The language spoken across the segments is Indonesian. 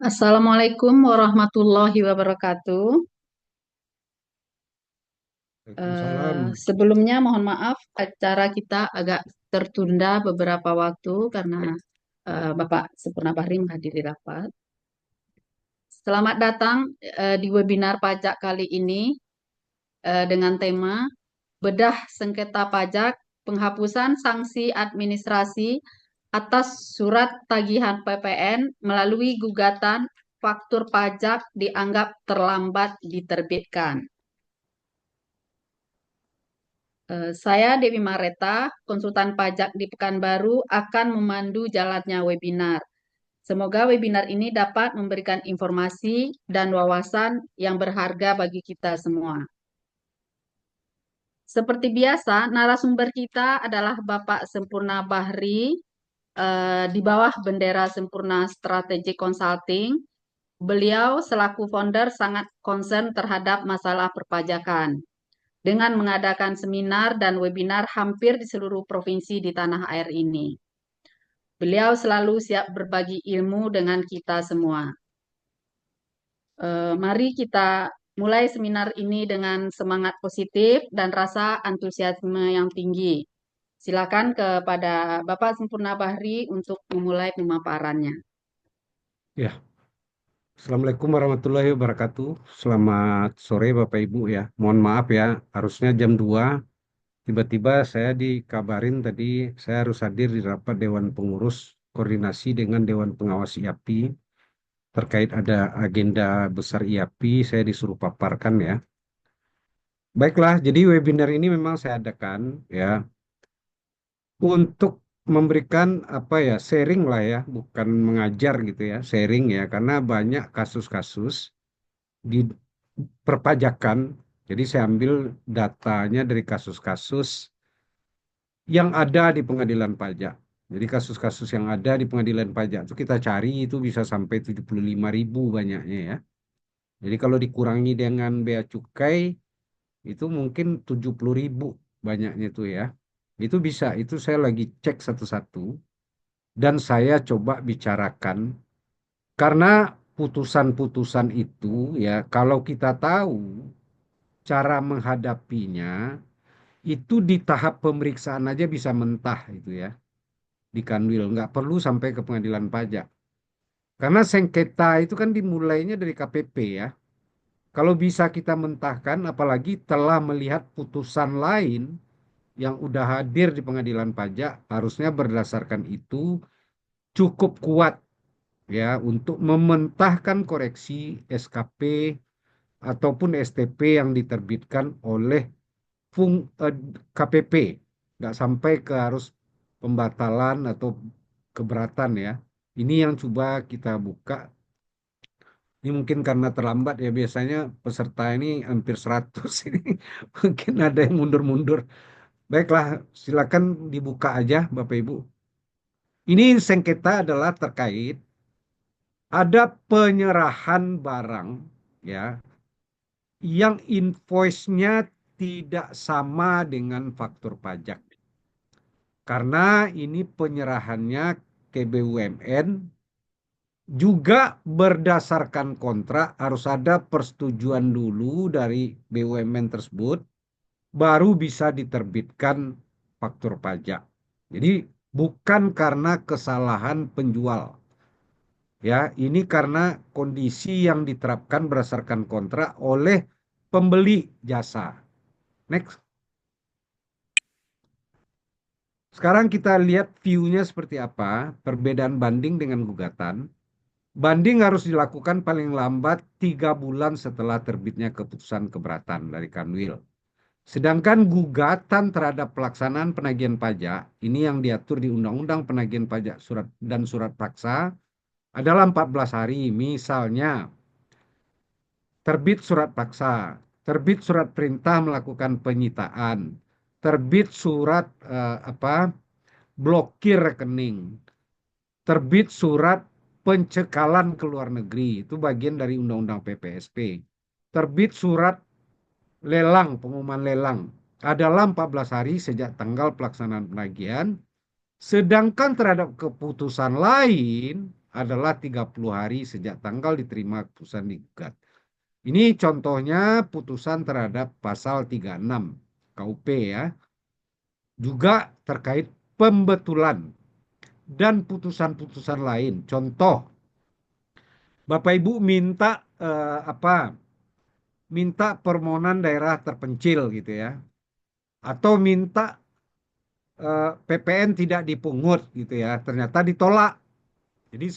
Assalamualaikum warahmatullahi wabarakatuh. Waalaikumsalam. Sebelumnya mohon maaf acara kita agak tertunda beberapa waktu karena Bapak Sempurna Bahri menghadiri rapat. Selamat datang di webinar pajak kali ini dengan tema Bedah Sengketa Pajak, Penghapusan Sanksi Administrasi atas Surat Tagihan PPN melalui gugatan faktur pajak dianggap terlambat diterbitkan. Saya Dewi Mareta, konsultan pajak di Pekanbaru, akan memandu jalannya webinar. Semoga webinar ini dapat memberikan informasi dan wawasan yang berharga bagi kita semua. Seperti biasa, narasumber kita adalah Bapak Sempurna Bahri, di bawah bendera Sempurna Strategic Consulting. Beliau selaku founder sangat concern terhadap masalah perpajakan dengan mengadakan seminar dan webinar hampir di seluruh provinsi di tanah air ini. Beliau selalu siap berbagi ilmu dengan kita semua. Mari kita mulai seminar ini dengan semangat positif dan rasa antusiasme yang tinggi. Silakan kepada Bapak Sempurna Bahri untuk memulai pemaparannya. Ya, Assalamualaikum warahmatullahi wabarakatuh. Selamat sore Bapak Ibu ya. Mohon maaf ya, harusnya jam 2. Tiba-tiba saya dikabarin tadi saya harus hadir di rapat Dewan Pengurus koordinasi dengan Dewan Pengawas IAPI terkait ada agenda besar IAPI, saya disuruh paparkan ya. Baiklah, jadi webinar ini memang saya adakan ya untuk memberikan apa ya, sharing lah ya, bukan mengajar gitu ya, sharing ya, karena banyak kasus-kasus di perpajakan. Jadi saya ambil datanya dari kasus-kasus yang ada di pengadilan pajak. Jadi kasus-kasus yang ada di pengadilan pajak itu kita cari itu bisa sampai 75.000 banyaknya ya. Jadi kalau dikurangi dengan bea cukai itu mungkin 70.000 banyaknya itu ya. Itu bisa, itu saya lagi cek satu-satu dan saya coba bicarakan karena putusan-putusan itu ya kalau kita tahu cara menghadapinya itu di tahap pemeriksaan aja bisa mentah itu ya di Kanwil, nggak perlu sampai ke pengadilan pajak karena sengketa itu kan dimulainya dari KPP ya. Kalau bisa kita mentahkan apalagi telah melihat putusan lain yang udah hadir di pengadilan pajak, harusnya berdasarkan itu cukup kuat ya untuk mementahkan koreksi SKP ataupun STP yang diterbitkan oleh fung, eh, KPP, nggak sampai ke harus pembatalan atau keberatan ya. Ini yang coba kita buka. Ini mungkin karena terlambat ya, biasanya peserta ini hampir 100 ini. Mungkin ada yang mundur-mundur. Baiklah, silakan dibuka aja Bapak Ibu. Ini sengketa adalah terkait ada penyerahan barang ya yang invoice-nya tidak sama dengan faktur pajak. Karena ini penyerahannya ke BUMN juga berdasarkan kontrak harus ada persetujuan dulu dari BUMN tersebut baru bisa diterbitkan faktur pajak. Jadi bukan karena kesalahan penjual. Ya, ini karena kondisi yang diterapkan berdasarkan kontrak oleh pembeli jasa. Next. Sekarang kita lihat view-nya seperti apa, perbedaan banding dengan gugatan. Banding harus dilakukan paling lambat 3 bulan setelah terbitnya keputusan keberatan dari Kanwil. Sedangkan gugatan terhadap pelaksanaan penagihan pajak, ini yang diatur di Undang-Undang Penagihan Pajak Surat dan Surat Paksa, adalah 14 hari. Misalnya, terbit surat paksa, terbit surat perintah melakukan penyitaan, terbit surat blokir rekening, terbit surat pencekalan ke luar negeri, itu bagian dari Undang-Undang PPSP. Terbit surat lelang, pengumuman lelang adalah 14 hari sejak tanggal pelaksanaan penagihan, sedangkan terhadap keputusan lain adalah 30 hari sejak tanggal diterima putusan digugat. Ini contohnya putusan terhadap pasal 36 KUP ya. Juga terkait pembetulan dan putusan-putusan lain. Contoh, Bapak Ibu minta minta permohonan daerah terpencil gitu ya, atau minta PPN tidak dipungut gitu ya, ternyata ditolak. Jadi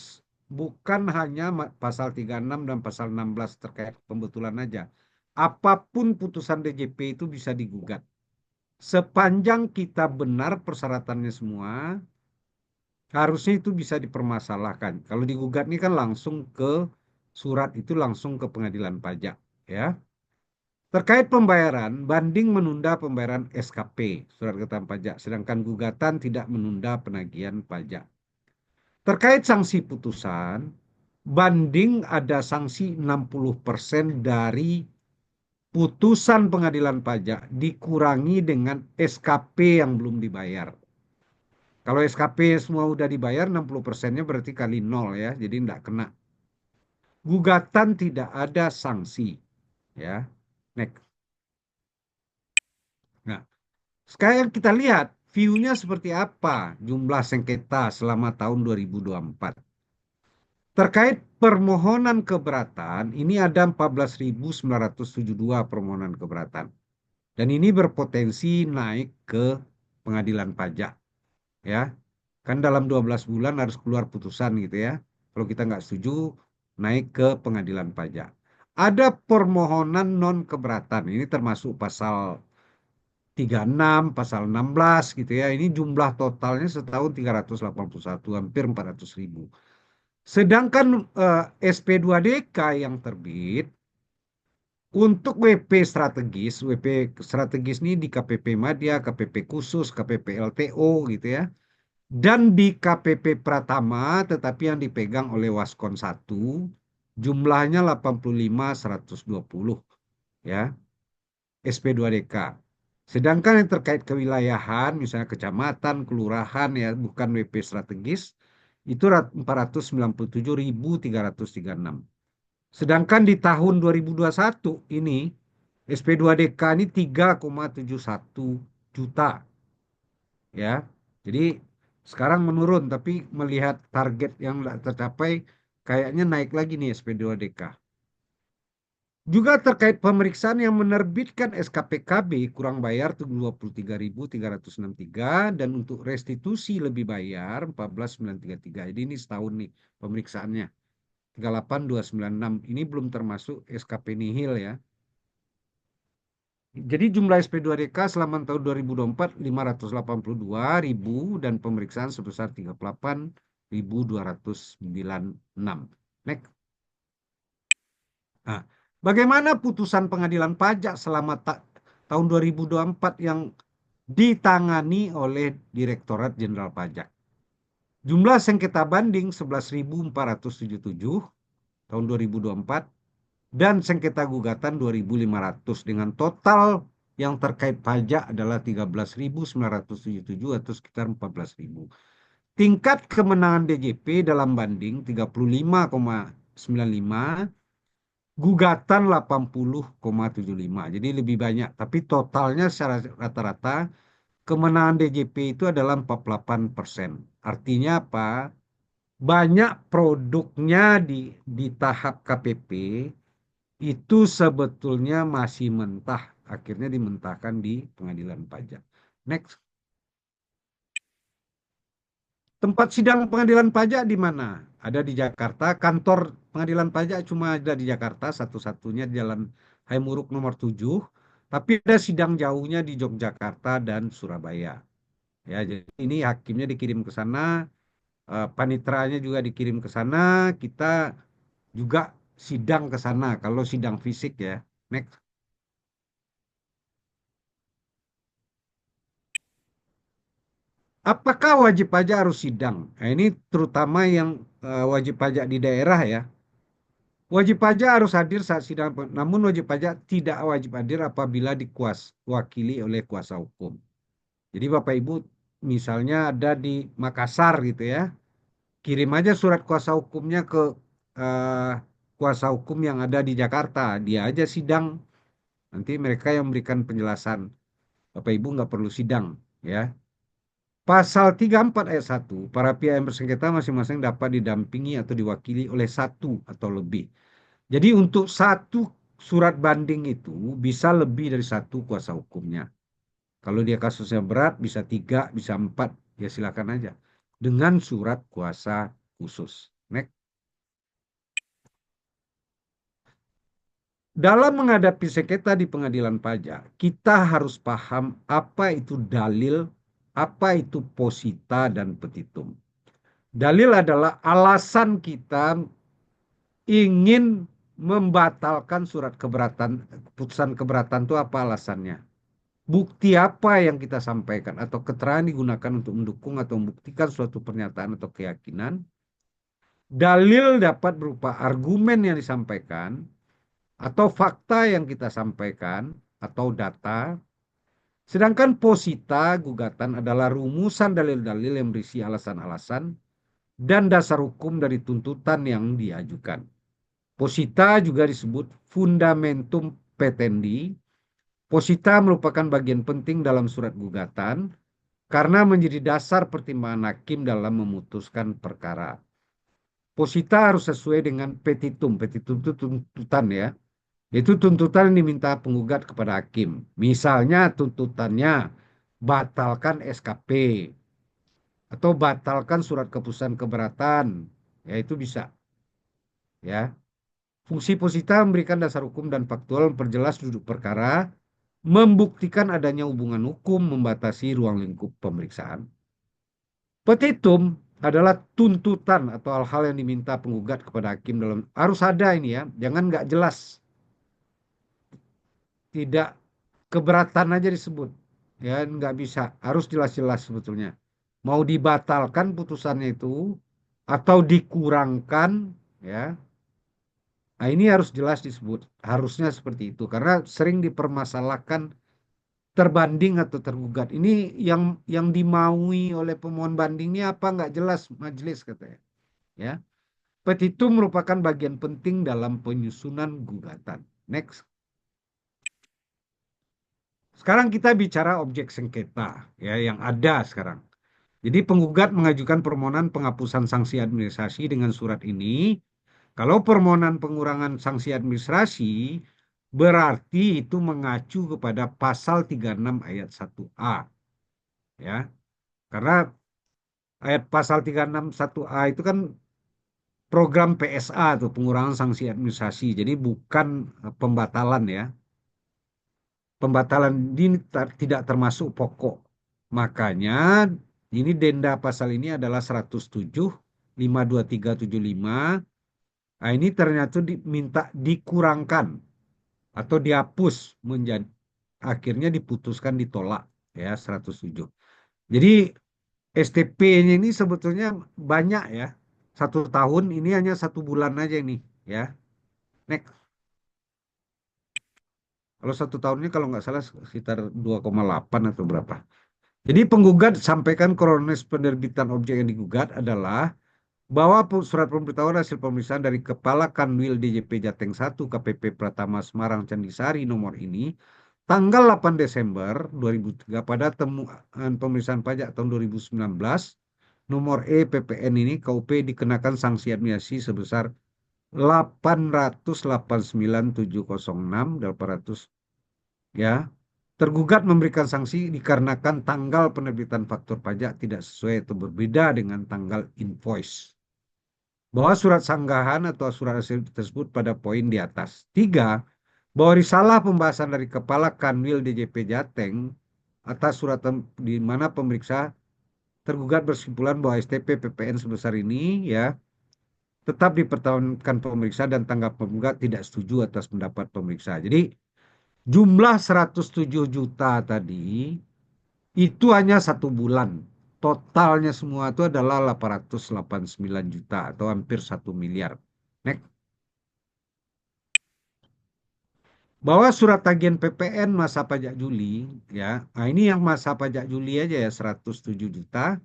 bukan hanya pasal 36 dan pasal 16 terkait pembetulan aja. Apapun putusan DJP itu bisa digugat. Sepanjang kita benar persyaratannya semua, harusnya itu bisa dipermasalahkan. Kalau digugat ini kan langsung ke surat itu langsung ke pengadilan pajak, ya. Terkait pembayaran, banding menunda pembayaran SKP, surat keterangan pajak, sedangkan gugatan tidak menunda penagihan pajak. Terkait sanksi putusan, banding ada sanksi 60% dari putusan pengadilan pajak dikurangi dengan SKP yang belum dibayar. Kalau SKP semua udah dibayar, 60%-nya berarti kali nol ya, jadi tidak kena. Gugatan tidak ada sanksi, ya. Next. Nah, sekarang kita lihat view-nya seperti apa jumlah sengketa selama tahun 2024. Terkait permohonan keberatan, ini ada 14.972 permohonan keberatan. Dan ini berpotensi naik ke pengadilan pajak, ya. Kan dalam 12 bulan harus keluar putusan gitu ya. Kalau kita nggak setuju, naik ke pengadilan pajak. Ada permohonan non keberatan. Ini termasuk pasal 36, pasal 16 gitu ya. Ini jumlah totalnya setahun 381, hampir 400.000. Sedangkan SP2DK yang terbit untuk WP strategis, WP strategis ini di KPP Madya, KPP khusus, KPP LTO gitu ya. Dan di KPP Pratama, tetapi yang dipegang oleh Waskon 1, jumlahnya 85.120 ya, SP2DK. Sedangkan yang terkait kewilayahan, misalnya kecamatan, kelurahan ya, bukan WP strategis, itu 497.336. Sedangkan di tahun 2021 ini SP2DK ini 3,71 juta ya. Jadi sekarang menurun tapi melihat target yang tidak tercapai kayaknya naik lagi nih SP2DK. Juga terkait pemeriksaan yang menerbitkan SKPKB kurang bayar tuh 23.363 dan untuk restitusi lebih bayar 14.933. Jadi ini setahun nih pemeriksaannya. 38.296 ini belum termasuk SKP nihil ya. Jadi jumlah SP2DK selama tahun 2024 582.000 dan pemeriksaan sebesar 38.296. Next. Nah, bagaimana putusan pengadilan pajak selama tahun 2024 yang ditangani oleh Direktorat Jenderal Pajak? Jumlah sengketa banding 11.477 tahun 2024 dan sengketa gugatan 2.500 dengan total yang terkait pajak adalah 13.977 atau sekitar 14.000. Tingkat kemenangan DJP dalam banding 35,95, gugatan 80,75. Jadi lebih banyak, tapi totalnya secara rata-rata kemenangan DJP itu adalah 48%. Artinya apa? Banyak produknya di tahap KPP itu sebetulnya masih mentah, akhirnya dimentahkan di pengadilan pajak. Next. Tempat sidang pengadilan pajak di mana? Ada di Jakarta. Kantor pengadilan pajak cuma ada di Jakarta, satu-satunya di Jalan Haimuruk nomor 7. Tapi ada sidang jauhnya di Yogyakarta dan Surabaya. Ya, jadi ini hakimnya dikirim ke sana, panitranya juga dikirim ke sana, kita juga sidang ke sana kalau sidang fisik ya. Next. Apakah wajib pajak harus sidang? Nah, ini terutama yang wajib pajak di daerah ya. Wajib pajak harus hadir saat sidang, namun wajib pajak tidak wajib hadir apabila diwakili oleh kuasa hukum. Jadi Bapak Ibu misalnya ada di Makassar gitu ya, kirim aja surat kuasa hukumnya ke eh, kuasa hukum yang ada di Jakarta. Dia aja sidang. Nanti mereka yang memberikan penjelasan. Bapak Ibu nggak perlu sidang, ya. Pasal 34 ayat 1, para pihak yang bersengketa masing-masing dapat didampingi atau diwakili oleh satu atau lebih. Jadi untuk satu surat banding itu bisa lebih dari satu kuasa hukumnya. Kalau dia kasusnya berat bisa tiga, bisa empat, ya silakan aja. Dengan surat kuasa khusus. Next. Dalam menghadapi sengketa di pengadilan pajak, kita harus paham apa itu dalil, apa itu posita dan petitum. Dalil adalah alasan kita ingin membatalkan surat keberatan, putusan keberatan itu apa alasannya? Bukti apa yang kita sampaikan atau keterangan digunakan untuk mendukung atau membuktikan suatu pernyataan atau keyakinan. Dalil dapat berupa argumen yang disampaikan atau fakta yang kita sampaikan atau data. Sedangkan posita gugatan adalah rumusan dalil-dalil yang berisi alasan-alasan dan dasar hukum dari tuntutan yang diajukan. Posita juga disebut fundamentum petendi. Posita merupakan bagian penting dalam surat gugatan karena menjadi dasar pertimbangan hakim dalam memutuskan perkara. Posita harus sesuai dengan petitum. Petitum itu tuntutan, ya. Itu tuntutan yang diminta penggugat kepada hakim. Misalnya tuntutannya batalkan SKP atau batalkan surat keputusan keberatan. Ya itu bisa, ya. Fungsi posita memberikan dasar hukum dan faktual, memperjelas duduk perkara, membuktikan adanya hubungan hukum, membatasi ruang lingkup pemeriksaan. Petitum adalah tuntutan atau hal-hal yang diminta penggugat kepada hakim dalam, harus ada ini ya, jangan nggak jelas, tidak keberatan aja disebut, ya nggak bisa, harus jelas-jelas sebetulnya. Mau dibatalkan putusannya itu atau dikurangkan, ya. Nah, ini harus jelas disebut, harusnya seperti itu karena sering dipermasalahkan terbanding atau tergugat. Ini yang dimaui oleh pemohon banding ini apa nggak jelas majelis katanya. Ya, petitum merupakan bagian penting dalam penyusunan gugatan. Next. Sekarang kita bicara objek sengketa ya yang ada sekarang. Jadi penggugat mengajukan permohonan penghapusan sanksi administrasi dengan surat ini. Kalau permohonan pengurangan sanksi administrasi berarti itu mengacu kepada pasal 36 ayat 1A, ya. Karena ayat pasal 361A itu kan program PSA tuh, pengurangan sanksi administrasi. Jadi bukan pembatalan, ya. Pembatalan ini tidak termasuk pokok. Makanya ini denda pasal ini adalah 107 52375. Nah, ini ternyata diminta dikurangkan atau dihapus menjadi, akhirnya diputuskan ditolak, ya 107. Jadi STP-nya ini sebetulnya banyak, ya. 1 tahun ini hanya 1 bulan aja ini, ya. Next. Kalau 1 tahunnya kalau nggak salah sekitar 2,8 atau berapa. Jadi penggugat sampaikan kronologis penerbitan objek yang digugat adalah bahwa surat pemberitahuan hasil pemeriksaan dari Kepala Kanwil DJP Jateng 1 KPP Pratama Semarang Candisari nomor ini tanggal 8 Desember 2003 pada temuan pemeriksaan pajak tahun 2019 nomor PPN ini KUP dikenakan sanksi administrasi sebesar 889.706 ya. Tergugat memberikan sanksi dikarenakan tanggal penerbitan faktur pajak tidak sesuai atau berbeda dengan tanggal invoice. Bahwa surat sanggahan atau surat hasil tersebut pada poin di atas. 3. Bahwa risalah pembahasan dari Kepala Kanwil DJP Jateng atas surat di mana pemeriksa tergugat berkesimpulan bahwa STP PPN sebesar ini, ya, tetap dipertahankan pemeriksa dan tanggapan penggugat tidak setuju atas pendapat pemeriksa. Jadi jumlah 107 juta tadi itu hanya 1 bulan. Totalnya semua itu adalah 889 juta atau hampir 1 miliar. Next. Bahwa surat tagihan PPN masa pajak Juli, ya. Nah, ini yang masa pajak Juli aja ya 107 juta.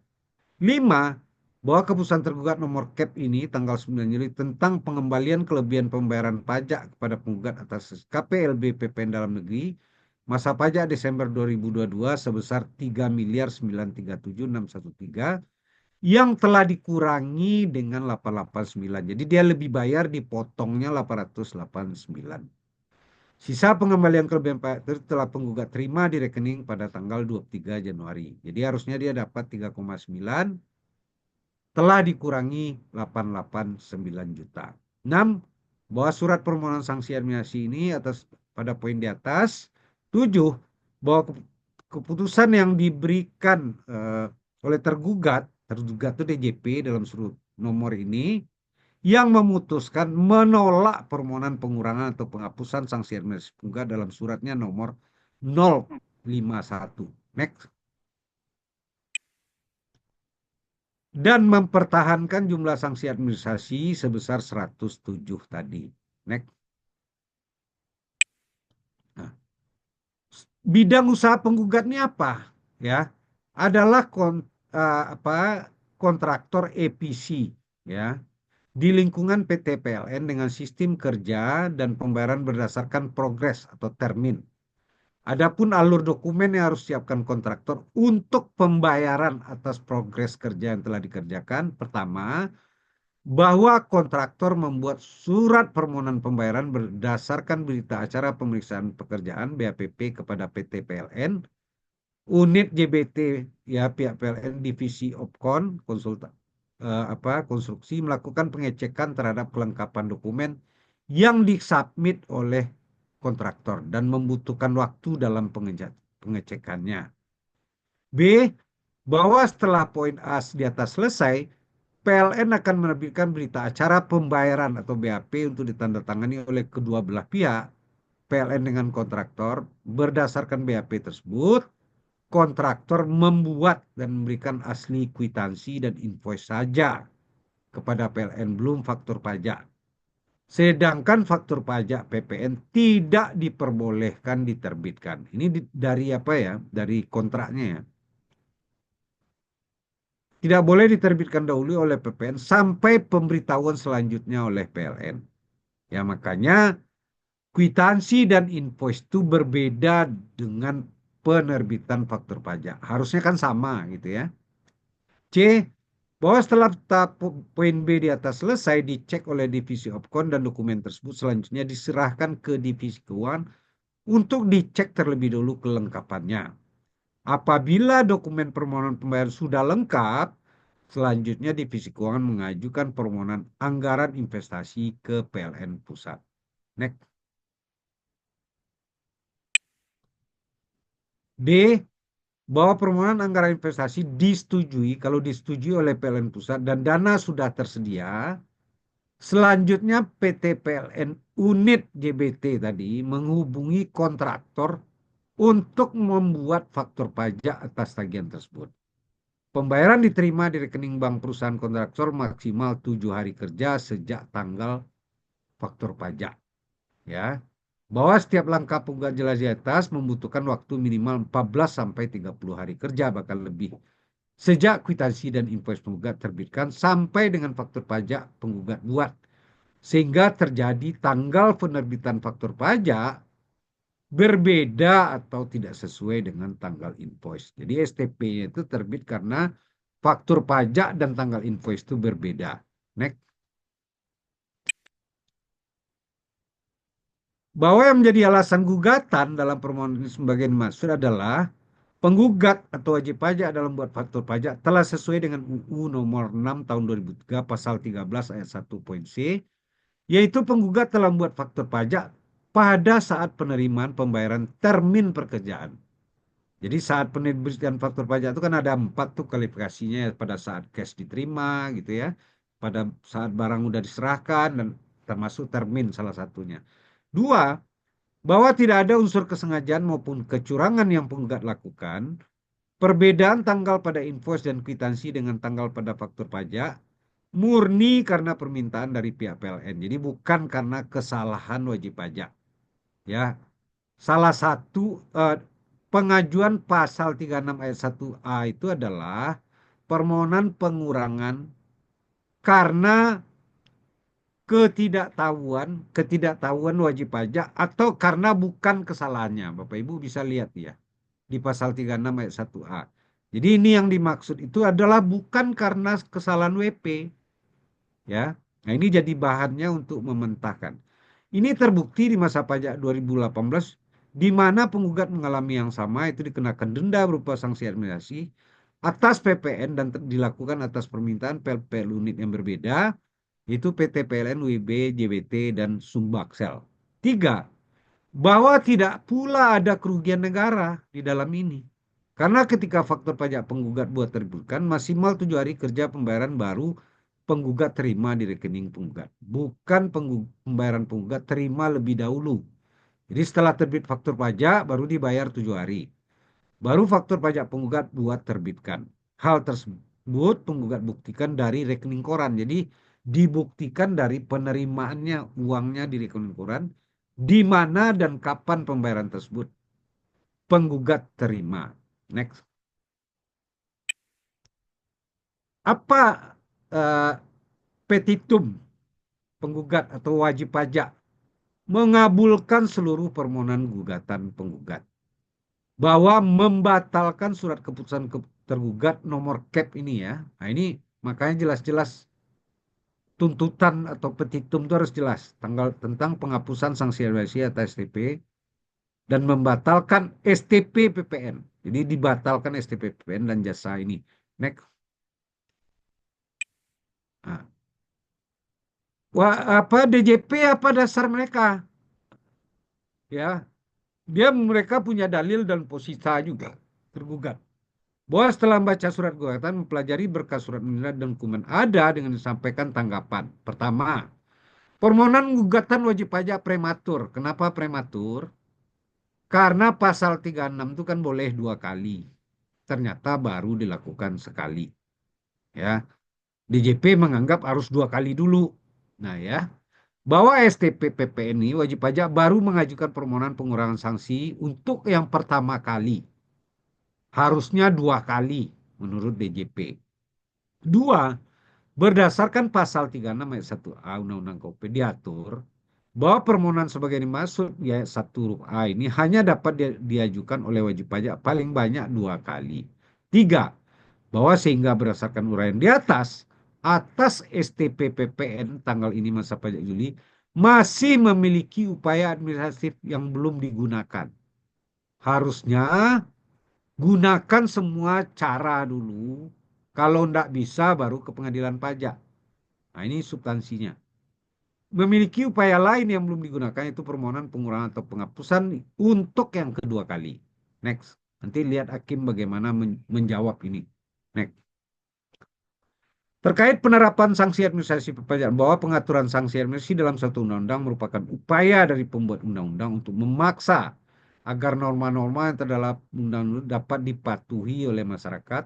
5. bahwa keputusan tergugat nomor CAP ini tanggal 9 Juli tentang pengembalian kelebihan pembayaran pajak kepada penggugat atas KPLB PPN dalam negeri masa pajak Desember 2022 sebesar 3.937.613 yang telah dikurangi dengan 889. Jadi dia lebih bayar, dipotongnya 889. Sisa pengembalian kelebihan pajak itu telah penggugat terima di rekening pada tanggal 23 Januari. Jadi harusnya dia dapat 3,9, telah dikurangi 889 juta. 6. Bahwa surat permohonan sanksi administrasi ini pada poin di atas. 7. Bahwa keputusan yang diberikan oleh tergugat itu DJP dalam surat nomor ini, yang memutuskan menolak permohonan pengurangan atau penghapusan sanksi administrasi penggugat dalam suratnya nomor 051. Next. Dan mempertahankan jumlah sanksi administrasi sebesar 107 tadi. Next. Nah, bidang usaha penggugat ini apa? Ya, adalah kontraktor EPC, ya, di lingkungan PT PLN dengan sistem kerja dan pembayaran berdasarkan progres atau termin. Adapun alur dokumen yang harus siapkan kontraktor untuk pembayaran atas progres kerja yang telah dikerjakan. Pertama, bahwa kontraktor membuat surat permohonan pembayaran berdasarkan berita acara pemeriksaan pekerjaan BAPP kepada PT PLN, unit JBT, ya, pihak PLN divisi Opkon konstruksi melakukan pengecekan terhadap kelengkapan dokumen yang disubmit oleh kontraktor dan membutuhkan waktu dalam pengecekannya. B. Bahwa setelah poin A di atas selesai, PLN akan menerbitkan berita acara pembayaran atau BAP untuk ditandatangani oleh kedua belah pihak, PLN dengan kontraktor. Berdasarkan BAP tersebut, kontraktor membuat dan memberikan asli kwitansi dan invoice saja kepada PLN, belum faktur pajak. Sedangkan faktur pajak PPN tidak diperbolehkan diterbitkan. Ini dari apa ya? Dari kontraknya ya. Tidak boleh diterbitkan dahulu oleh PPN sampai pemberitahuan selanjutnya oleh PLN. Ya, makanya kwitansi dan invoice itu berbeda dengan penerbitan faktur pajak. Harusnya kan sama gitu ya. C. Bahwa setelah tahap poin B di atas selesai, dicek oleh divisi Opkon dan dokumen tersebut selanjutnya diserahkan ke divisi keuangan untuk dicek terlebih dahulu kelengkapannya. Apabila dokumen permohonan pembayaran sudah lengkap, selanjutnya divisi keuangan mengajukan permohonan anggaran investasi ke PLN Pusat. Next. D. Bahwa permohonan anggaran investasi disetujui kalau disetujui oleh PLN Pusat dan dana sudah tersedia. Selanjutnya PT PLN unit JBT tadi menghubungi kontraktor untuk membuat faktur pajak atas tagihan tersebut. Pembayaran diterima di rekening bank perusahaan kontraktor maksimal 7 hari kerja sejak tanggal faktur pajak. Ya, bahwa setiap langkah penggugat jelas di atas membutuhkan waktu minimal 14 sampai 30 hari kerja, bahkan lebih. Sejak kwitansi dan invoice penggugat terbitkan sampai dengan faktur pajak penggugat buat. Sehingga terjadi tanggal penerbitan faktur pajak berbeda atau tidak sesuai dengan tanggal invoice. Jadi STP-nya itu terbit karena faktur pajak dan tanggal invoice itu berbeda. Next. Bahwa yang menjadi alasan gugatan dalam permohonan ini sebagai dimaksud adalah penggugat atau wajib pajak dalam buat faktur pajak telah sesuai dengan UU nomor 6 tahun 2003 pasal 13 ayat 1 poin C, yaitu penggugat telah membuat faktur pajak pada saat penerimaan pembayaran termin pekerjaan. Jadi saat penerbitan faktur pajak itu kan ada 4 tuh kualifikasinya, ya, pada saat cash diterima gitu ya, pada saat barang udah diserahkan, dan termasuk termin salah satunya. 2. Bahwa tidak ada unsur kesengajaan maupun kecurangan yang penggugat lakukan. Perbedaan tanggal pada invoice dan kwitansi dengan tanggal pada faktur pajak murni karena permintaan dari pihak PLN. Jadi bukan karena kesalahan wajib pajak. Ya, salah satu pengajuan pasal 36 ayat 1A itu adalah permohonan pengurangan karena ketidaktahuan wajib pajak atau karena bukan kesalahannya. Bapak Ibu bisa lihat ya di pasal 36 ayat 1A. Jadi ini yang dimaksud itu adalah bukan karena kesalahan WP ya. Nah, ini jadi bahannya untuk mementahkan. Ini terbukti di masa pajak 2018 di mana penggugat mengalami yang sama itu dikenakan denda berupa sanksi administrasi atas PPN dan dilakukan atas permintaan PLPL unit yang berbeda itu PT PLN, WIB, JBT, dan Sumbaksel. Tiga, bahwa tidak pula ada kerugian negara di dalam ini. Karena ketika faktor pajak penggugat buat terbitkan, maksimal 7 hari kerja pembayaran baru penggugat terima di rekening penggugat. Bukan pembayaran penggugat terima lebih dahulu. Jadi setelah terbit faktur pajak, baru dibayar 7 hari. Baru faktur pajak penggugat buat terbitkan. Hal tersebut penggugat buktikan dari rekening koran. Jadi dibuktikan dari penerimaannya uangnya di rekening koran, di mana dan kapan pembayaran tersebut penggugat terima. Next. Apa eh, petitum penggugat atau wajib pajak? Mengabulkan seluruh permohonan gugatan penggugat. Bahwa membatalkan surat keputusan tergugat nomor CAP ini ya. Nah ini makanya jelas-jelas tuntutan atau petitum itu harus jelas tentang penghapusan sanksi administrasi atas STP dan membatalkan STP PPN. Jadi dibatalkan STP PPN dan jasa ini. Next. Nah, wah, apa DJP apa dasar mereka? Ya, mereka punya dalil dan posisi juga tergugat. Bahwa setelah membaca surat gugatan, mempelajari berkas surat penilaian dan dokumen ada dengan disampaikan tanggapan. Pertama, permohonan gugatan wajib pajak prematur. Kenapa prematur? Karena pasal 36 itu kan boleh 2 kali. Ternyata baru dilakukan sekali. Ya, DJP menganggap harus 2 kali dulu. Nah ya, bahwa STP PPN ini wajib pajak baru mengajukan permohonan pengurangan sanksi untuk yang pertama kali. Harusnya 2 kali menurut DJP. Dua, berdasarkan pasal 36 ayat 1A Undang-Undang KUP diatur bahwa permohonan sebagai dimaksud di ayat 1 huruf A ini hanya dapat diajukan oleh wajib pajak paling banyak 2 kali. Tiga, bahwa sehingga berdasarkan uraian di atas STP PPN tanggal ini masa pajak Juli masih memiliki upaya administratif yang belum digunakan. Harusnya gunakan semua cara dulu. Kalau tidak bisa baru ke pengadilan pajak. Nah ini substansinya. Memiliki upaya lain yang belum digunakan itu permohonan pengurangan atau penghapusan untuk yang kedua kali. Next. Nanti lihat hakim bagaimana menjawab ini. Next. Terkait penerapan sanksi administrasi perpajakan bahwa pengaturan sanksi administrasi dalam satu undang-undang merupakan upaya dari pembuat undang-undang untuk memaksa agar norma-norma yang terdalam undang-undang dapat dipatuhi oleh masyarakat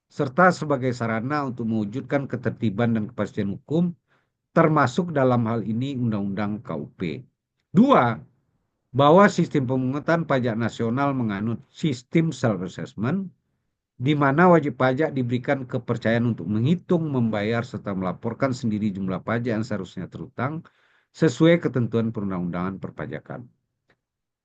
serta sebagai sarana untuk mewujudkan ketertiban dan kepastian hukum termasuk dalam hal ini Undang-Undang KUP. Dua, bahwa sistem pemungutan pajak nasional menganut sistem self-assessment di mana wajib pajak diberikan kepercayaan untuk menghitung, membayar, serta melaporkan sendiri jumlah pajak yang seharusnya terutang sesuai ketentuan perundang-undangan perpajakan.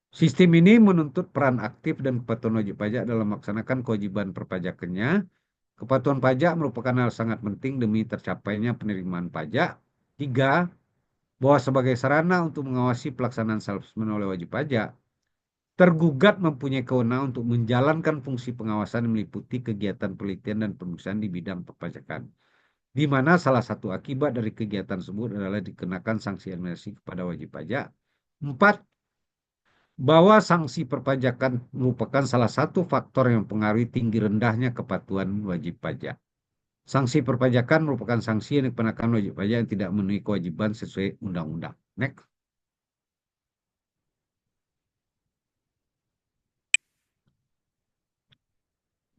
Sistem ini menuntut peran aktif dan kepatuhan wajib pajak dalam melaksanakan kewajiban perpajakannya. Kepatuhan pajak merupakan hal sangat penting demi tercapainya penerimaan pajak. Tiga, bahwa sebagai sarana untuk mengawasi pelaksanaan self-assessment oleh wajib pajak, tergugat mempunyai kewenangan untuk menjalankan fungsi pengawasan yang meliputi kegiatan penelitian dan pemeriksaan di bidang perpajakan, di mana salah satu akibat dari kegiatan tersebut adalah dikenakan sanksi administrasi kepada wajib pajak. Empat, bahwa sanksi perpajakan merupakan salah satu faktor yang mempengaruhi tinggi rendahnya kepatuhan wajib pajak. Sanksi perpajakan merupakan sanksi yang dikenakan wajib pajak yang tidak memenuhi kewajiban sesuai undang-undang. Next.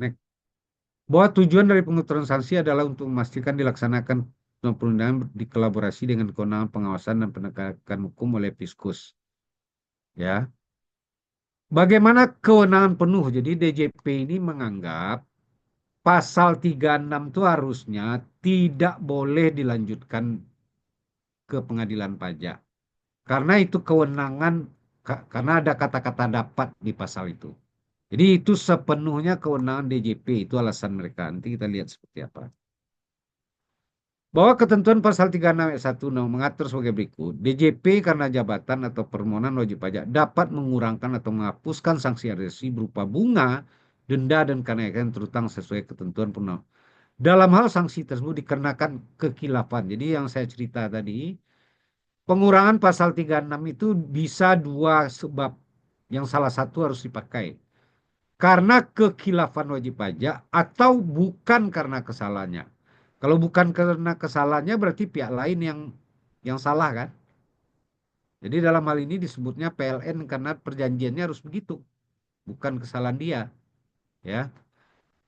Next. Bahwa tujuan dari pengaturan sanksi adalah untuk memastikan dilaksanakan perundangan dikolaborasi dengan kewenangan pengawasan dan penegakan hukum oleh Fiskus. Ya. Bagaimana kewenangan penuh? Jadi DJP ini menganggap pasal 36 itu harusnya tidak boleh dilanjutkan ke pengadilan pajak. Karena itu kewenangan, karena ada kata-kata dapat di pasal itu. Jadi itu sepenuhnya kewenangan DJP, itu alasan mereka. Nanti kita lihat seperti apa. Bahwa ketentuan pasal 36 ayat 1 Undang mengatur sebagai berikut. DJP karena jabatan atau permohonan wajib pajak dapat mengurangkan atau menghapuskan sanksi administrasi berupa bunga, denda, dan kenaikan terutang sesuai ketentuan perundang. Dalam hal sanksi tersebut dikenakan kekhilafan. Jadi yang saya cerita tadi, pengurangan pasal 36 itu bisa dua sebab. Yang salah satu harus dipakai. Karena kekhilafan wajib pajak atau bukan karena kesalahannya. Kalau bukan karena kesalahannya berarti pihak lain yang salah kan? Jadi dalam hal ini disebutnya PLN karena perjanjiannya harus begitu, bukan kesalahan dia, ya.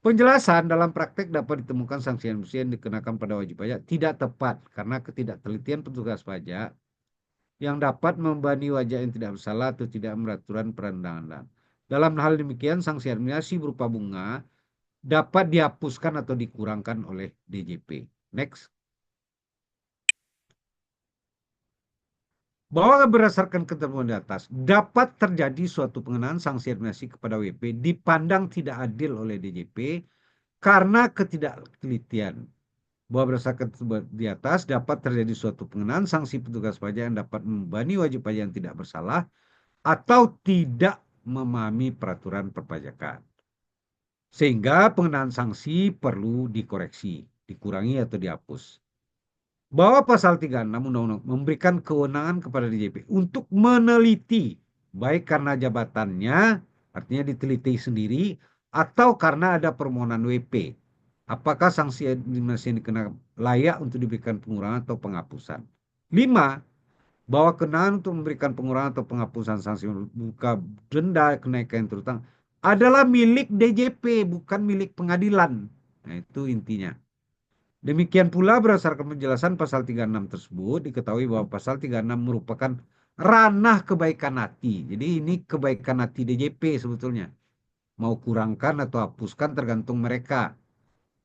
Penjelasan dalam praktek dapat ditemukan sanksi administrasi yang dikenakan pada wajib pajak tidak tepat karena ketidaktelitian petugas pajak yang dapat membebani wajib yang tidak bersalah atau tidak meraturan perundangan. Dalam hal demikian, sanksi administrasi berupa bunga dapat dihapuskan atau dikurangkan oleh DJP. Next. Bahwa berdasarkan ketentuan di atas, dapat terjadi suatu pengenaan sanksi administrasi kepada WP dipandang tidak adil oleh DJP karena ketidaktelitian. Bahwa berdasarkan ketentuan di atas, dapat terjadi suatu pengenaan sanksi petugas pajak yang dapat membebani wajib pajak yang tidak bersalah atau tidak memahami peraturan perpajakan. Sehingga pengenaan sanksi perlu dikoreksi, dikurangi atau dihapus. Bahwa pasal 36 Undang-Undang memberikan kewenangan kepada DJP untuk meneliti, baik karena jabatannya, artinya diteliti sendiri, atau karena ada permohonan WP. Apakah sanksi administrasi yang dikenakan layak untuk diberikan pengurangan atau penghapusan. 5. Bahwa kewenangan untuk memberikan pengurangan atau penghapusan sanksi berupa denda, kenaikan terutang adalah milik DJP, bukan milik pengadilan. Nah, itu intinya. Demikian pula berdasarkan penjelasan pasal 36 tersebut, diketahui bahwa pasal 36 merupakan ranah kebaikan hati. Jadi ini kebaikan hati DJP sebetulnya. Mau kurangkan atau hapuskan tergantung mereka.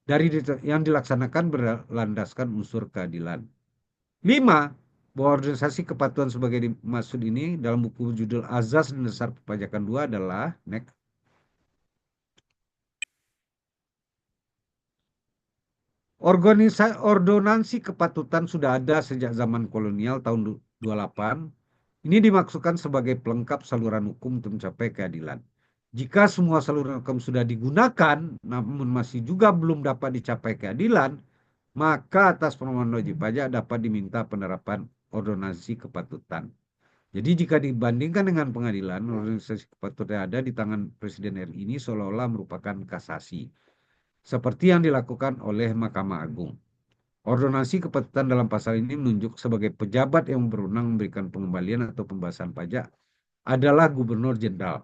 Dari yang dilaksanakan berlandaskan unsur keadilan. 5. Bahwa organisasi kepatuhan sebagai dimaksud ini dalam buku judul Azas dan Dasar Perpajakan 2 adalah next. Ordonansi kepatutan sudah ada sejak zaman kolonial tahun 28. Ini dimaksudkan sebagai pelengkap saluran hukum untuk mencapai keadilan. Jika semua saluran hukum sudah digunakan, namun masih juga belum dapat dicapai keadilan, maka atas permohonan wajib pajak dapat diminta penerapan ordonansi kepatutan. Jadi jika dibandingkan dengan pengadilan, ordonansi kepatutan yang ada di tangan Presiden RI ini seolah-olah merupakan kasasi. Seperti yang dilakukan oleh Mahkamah Agung. Ordonansi kepatutan dalam pasal ini menunjuk sebagai pejabat yang berwenang memberikan pengembalian atau pembahasan pajak adalah Gubernur Jenderal.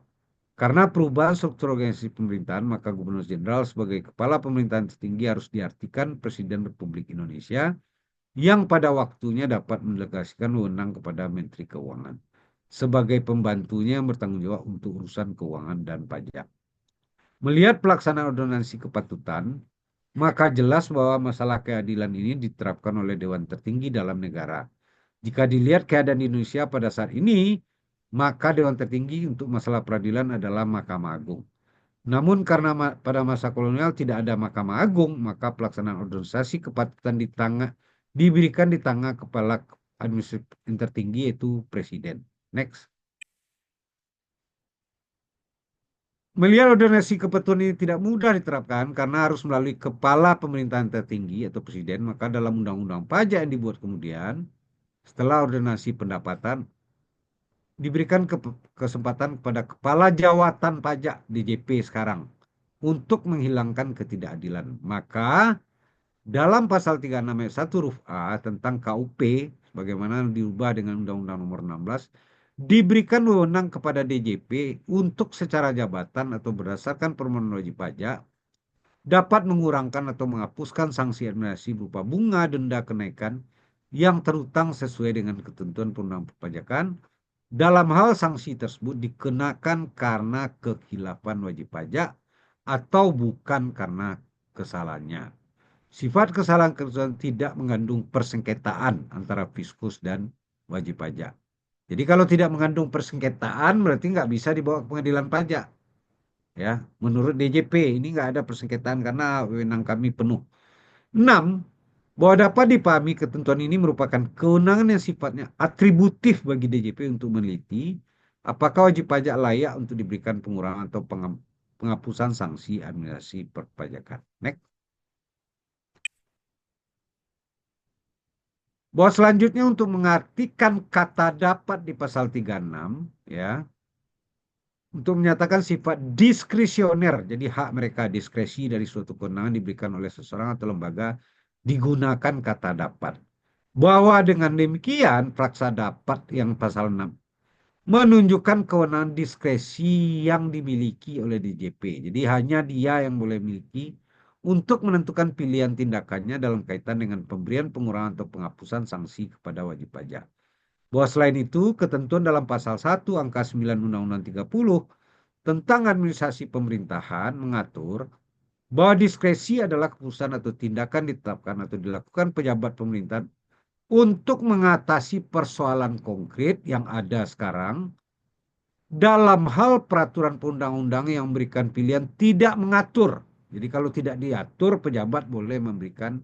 Karena perubahan struktur organisasi pemerintahan, maka Gubernur Jenderal sebagai kepala pemerintahan tertinggi harus diartikan Presiden Republik Indonesia yang pada waktunya dapat mendelegasikan wewenang kepada Menteri Keuangan sebagai pembantunya yang bertanggung jawab untuk urusan keuangan dan pajak. Melihat pelaksanaan ordonansi kepatutan, maka jelas bahwa masalah keadilan ini diterapkan oleh Dewan Tertinggi dalam negara. Jika dilihat keadaan di Indonesia pada saat ini, maka Dewan Tertinggi untuk masalah peradilan adalah Mahkamah Agung. Namun karena pada masa kolonial tidak ada Mahkamah Agung, maka pelaksanaan ordonansi kepatutan diberikan di tangan kepala administratif tertinggi yaitu Presiden. Next. Melihat ordonansi kepatutan ini tidak mudah diterapkan karena harus melalui kepala pemerintahan tertinggi atau presiden, maka dalam undang-undang pajak yang dibuat kemudian, setelah ordonansi pendapatan, diberikan kesempatan kepada kepala jawatan pajak DJP sekarang untuk menghilangkan ketidakadilan. Maka dalam pasal 36 ayat 1 huruf A tentang KUP, sebagaimana diubah dengan Undang-Undang Nomor 16, diberikan wewenang kepada DJP untuk secara jabatan atau berdasarkan permohonan wajib pajak dapat mengurangkan atau menghapuskan sanksi administrasi berupa bunga, denda, kenaikan yang terutang sesuai dengan ketentuan perundang perpajakan. Dalam hal sanksi tersebut dikenakan karena kekhilafan wajib pajak atau bukan karena kesalahannya. Sifat kesalahan tidak mengandung persengketaan antara fiskus dan wajib pajak. Jadi kalau tidak mengandung persengketaan berarti nggak bisa dibawa ke pengadilan pajak. Ya, menurut DJP ini nggak ada persengketaan karena wewenang kami penuh. 6. Bahwa dapat dipahami ketentuan ini merupakan kewenangan yang sifatnya atributif bagi DJP untuk meneliti apakah wajib pajak layak untuk diberikan pengurangan atau penghapusan sanksi administrasi perpajakan. Next. Bahwa selanjutnya untuk mengartikan kata dapat di pasal 36 ya, untuk menyatakan sifat diskresioner, jadi hak mereka diskresi dari suatu kewenangan diberikan oleh seseorang atau lembaga digunakan kata dapat. Bahwa dengan demikian praksa dapat yang pasal 6 menunjukkan kewenangan diskresi yang dimiliki oleh DJP. Jadi hanya dia yang boleh miliki untuk menentukan pilihan tindakannya dalam kaitan dengan pemberian pengurangan atau penghapusan sanksi kepada wajib pajak. Bahwa selain itu, ketentuan dalam pasal 1 angka 9 Undang-Undang 30 tentang administrasi pemerintahan mengatur bahwa diskresi adalah keputusan atau tindakan ditetapkan atau dilakukan pejabat pemerintahan untuk mengatasi persoalan konkret yang ada sekarang dalam hal peraturan perundang-undangan yang memberikan pilihan tidak mengatur. Jadi kalau tidak diatur, pejabat boleh memberikan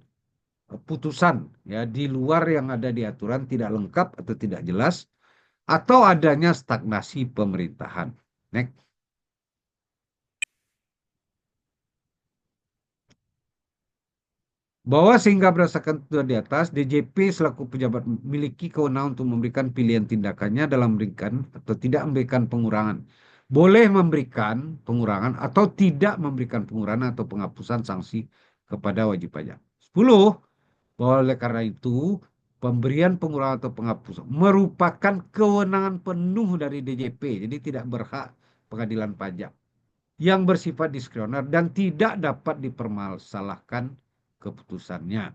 putusan ya di luar yang ada di aturan tidak lengkap atau tidak jelas atau adanya stagnasi pemerintahan. Next. Bahwa sehingga berdasarkan ketentuan di atas, DJP selaku pejabat memiliki kewenangan untuk memberikan pilihan tindakannya dalam memberikan atau tidak memberikan pengurangan. Boleh memberikan pengurangan atau tidak memberikan pengurangan atau penghapusan sanksi kepada wajib pajak. 10. Bahwa oleh karena itu, pemberian pengurangan atau penghapusan merupakan kewenangan penuh dari DJP. Jadi tidak berhak pengadilan pajak yang bersifat diskresioner dan tidak dapat dipermasalahkan keputusannya.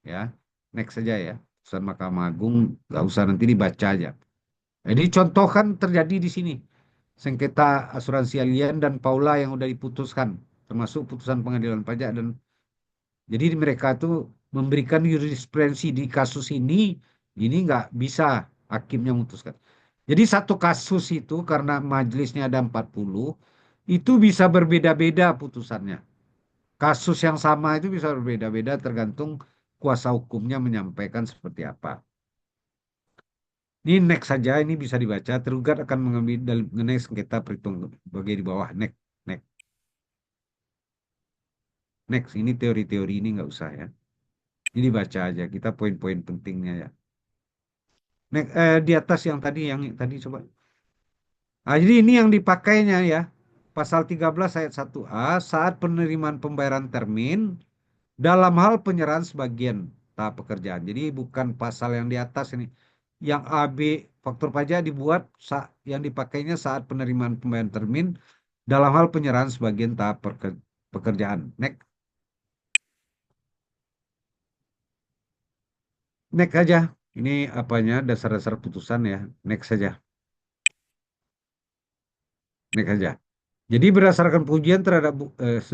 Ya, next saja ya. Putusan Mahkamah Agung nggak usah nanti dibaca aja. Jadi contoh kan terjadi di sini. Sengketa asuransi Allianz dan Paula yang udah diputuskan, termasuk putusan pengadilan pajak dan jadi mereka tuh memberikan jurisprudensi di kasus ini nggak bisa hakimnya memutuskan. Jadi satu kasus itu karena majelisnya ada 40, itu bisa berbeda-beda putusannya. Kasus yang sama itu bisa berbeda-beda tergantung kuasa hukumnya menyampaikan seperti apa. Ini next saja, ini bisa dibaca. Tergugat akan mengambil dalil mengenai sengketa perhitungan bagian di bawah. Next, next, next. Ini teori-teori ini nggak usah ya. Ini baca aja. Kita poin-poin pentingnya ya. Next, di atas yang tadi coba. Nah, jadi ini yang dipakainya ya. Pasal 13 ayat 1A saat penerimaan pembayaran termin dalam hal penyerahan sebagian tahap pekerjaan. Jadi bukan pasal yang di atas ini. Yang AB faktor pajak dibuat yang dipakainya saat penerimaan pembayaran termin dalam hal penyerahan sebagian tahap pekerjaan. Next. Next aja. Ini apanya dasar-dasar putusan ya. Next saja. Next aja. Jadi berdasarkan pengujian terhadap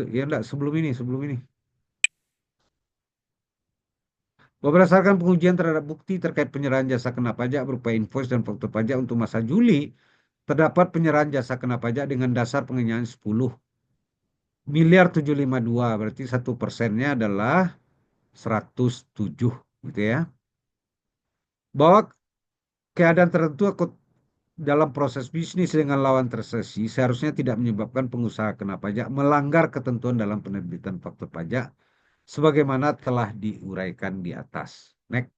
ya enggak sebelum ini. Berdasarkan pengujian terhadap bukti terkait penyerahan jasa kena pajak berupa invoice dan faktur pajak untuk masa Juli, terdapat penyerahan jasa kena pajak dengan dasar pengenyahan 10 miliar 752, berarti 1%-nya adalah 107, gitu ya. Bahwa keadaan tertentu dalam proses bisnis dengan lawan transaksi seharusnya tidak menyebabkan pengusaha kena pajak melanggar ketentuan dalam penerbitan faktur pajak sebagaimana telah diuraikan di atas. Next.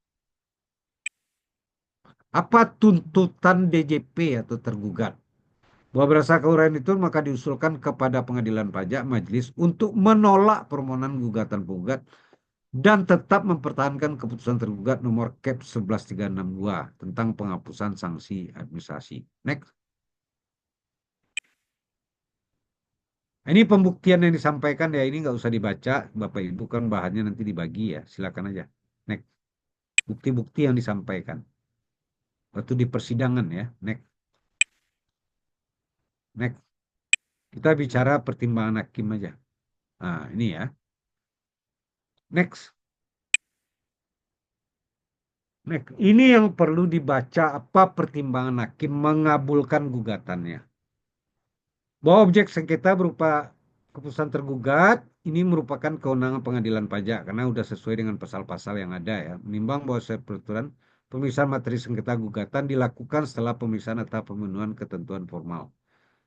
Apa tuntutan DJP atau tergugat? Bahwa berdasarkan uraian itu maka diusulkan kepada pengadilan pajak majelis untuk menolak permohonan gugatan penggugat dan tetap mempertahankan keputusan tergugat nomor Cap 11362 tentang penghapusan sanksi administrasi. Next. Ini pembuktian yang disampaikan ya ini nggak usah dibaca, Bapak Ibu kan bahannya nanti dibagi ya, silakan aja. Next. Bukti-bukti yang disampaikan waktu di persidangan ya. Next. Next. Kita bicara pertimbangan hakim aja. Nah, ini ya. Next. Next. Ini yang perlu dibaca apa pertimbangan hakim mengabulkan gugatannya. Bahwa objek sengketa berupa keputusan tergugat ini merupakan kewenangan pengadilan pajak karena sudah sesuai dengan pasal-pasal yang ada ya. Menimbang bahwa peraturan pemeriksaan materi sengketa gugatan dilakukan setelah pemeriksaan atau pemenuhan ketentuan formal.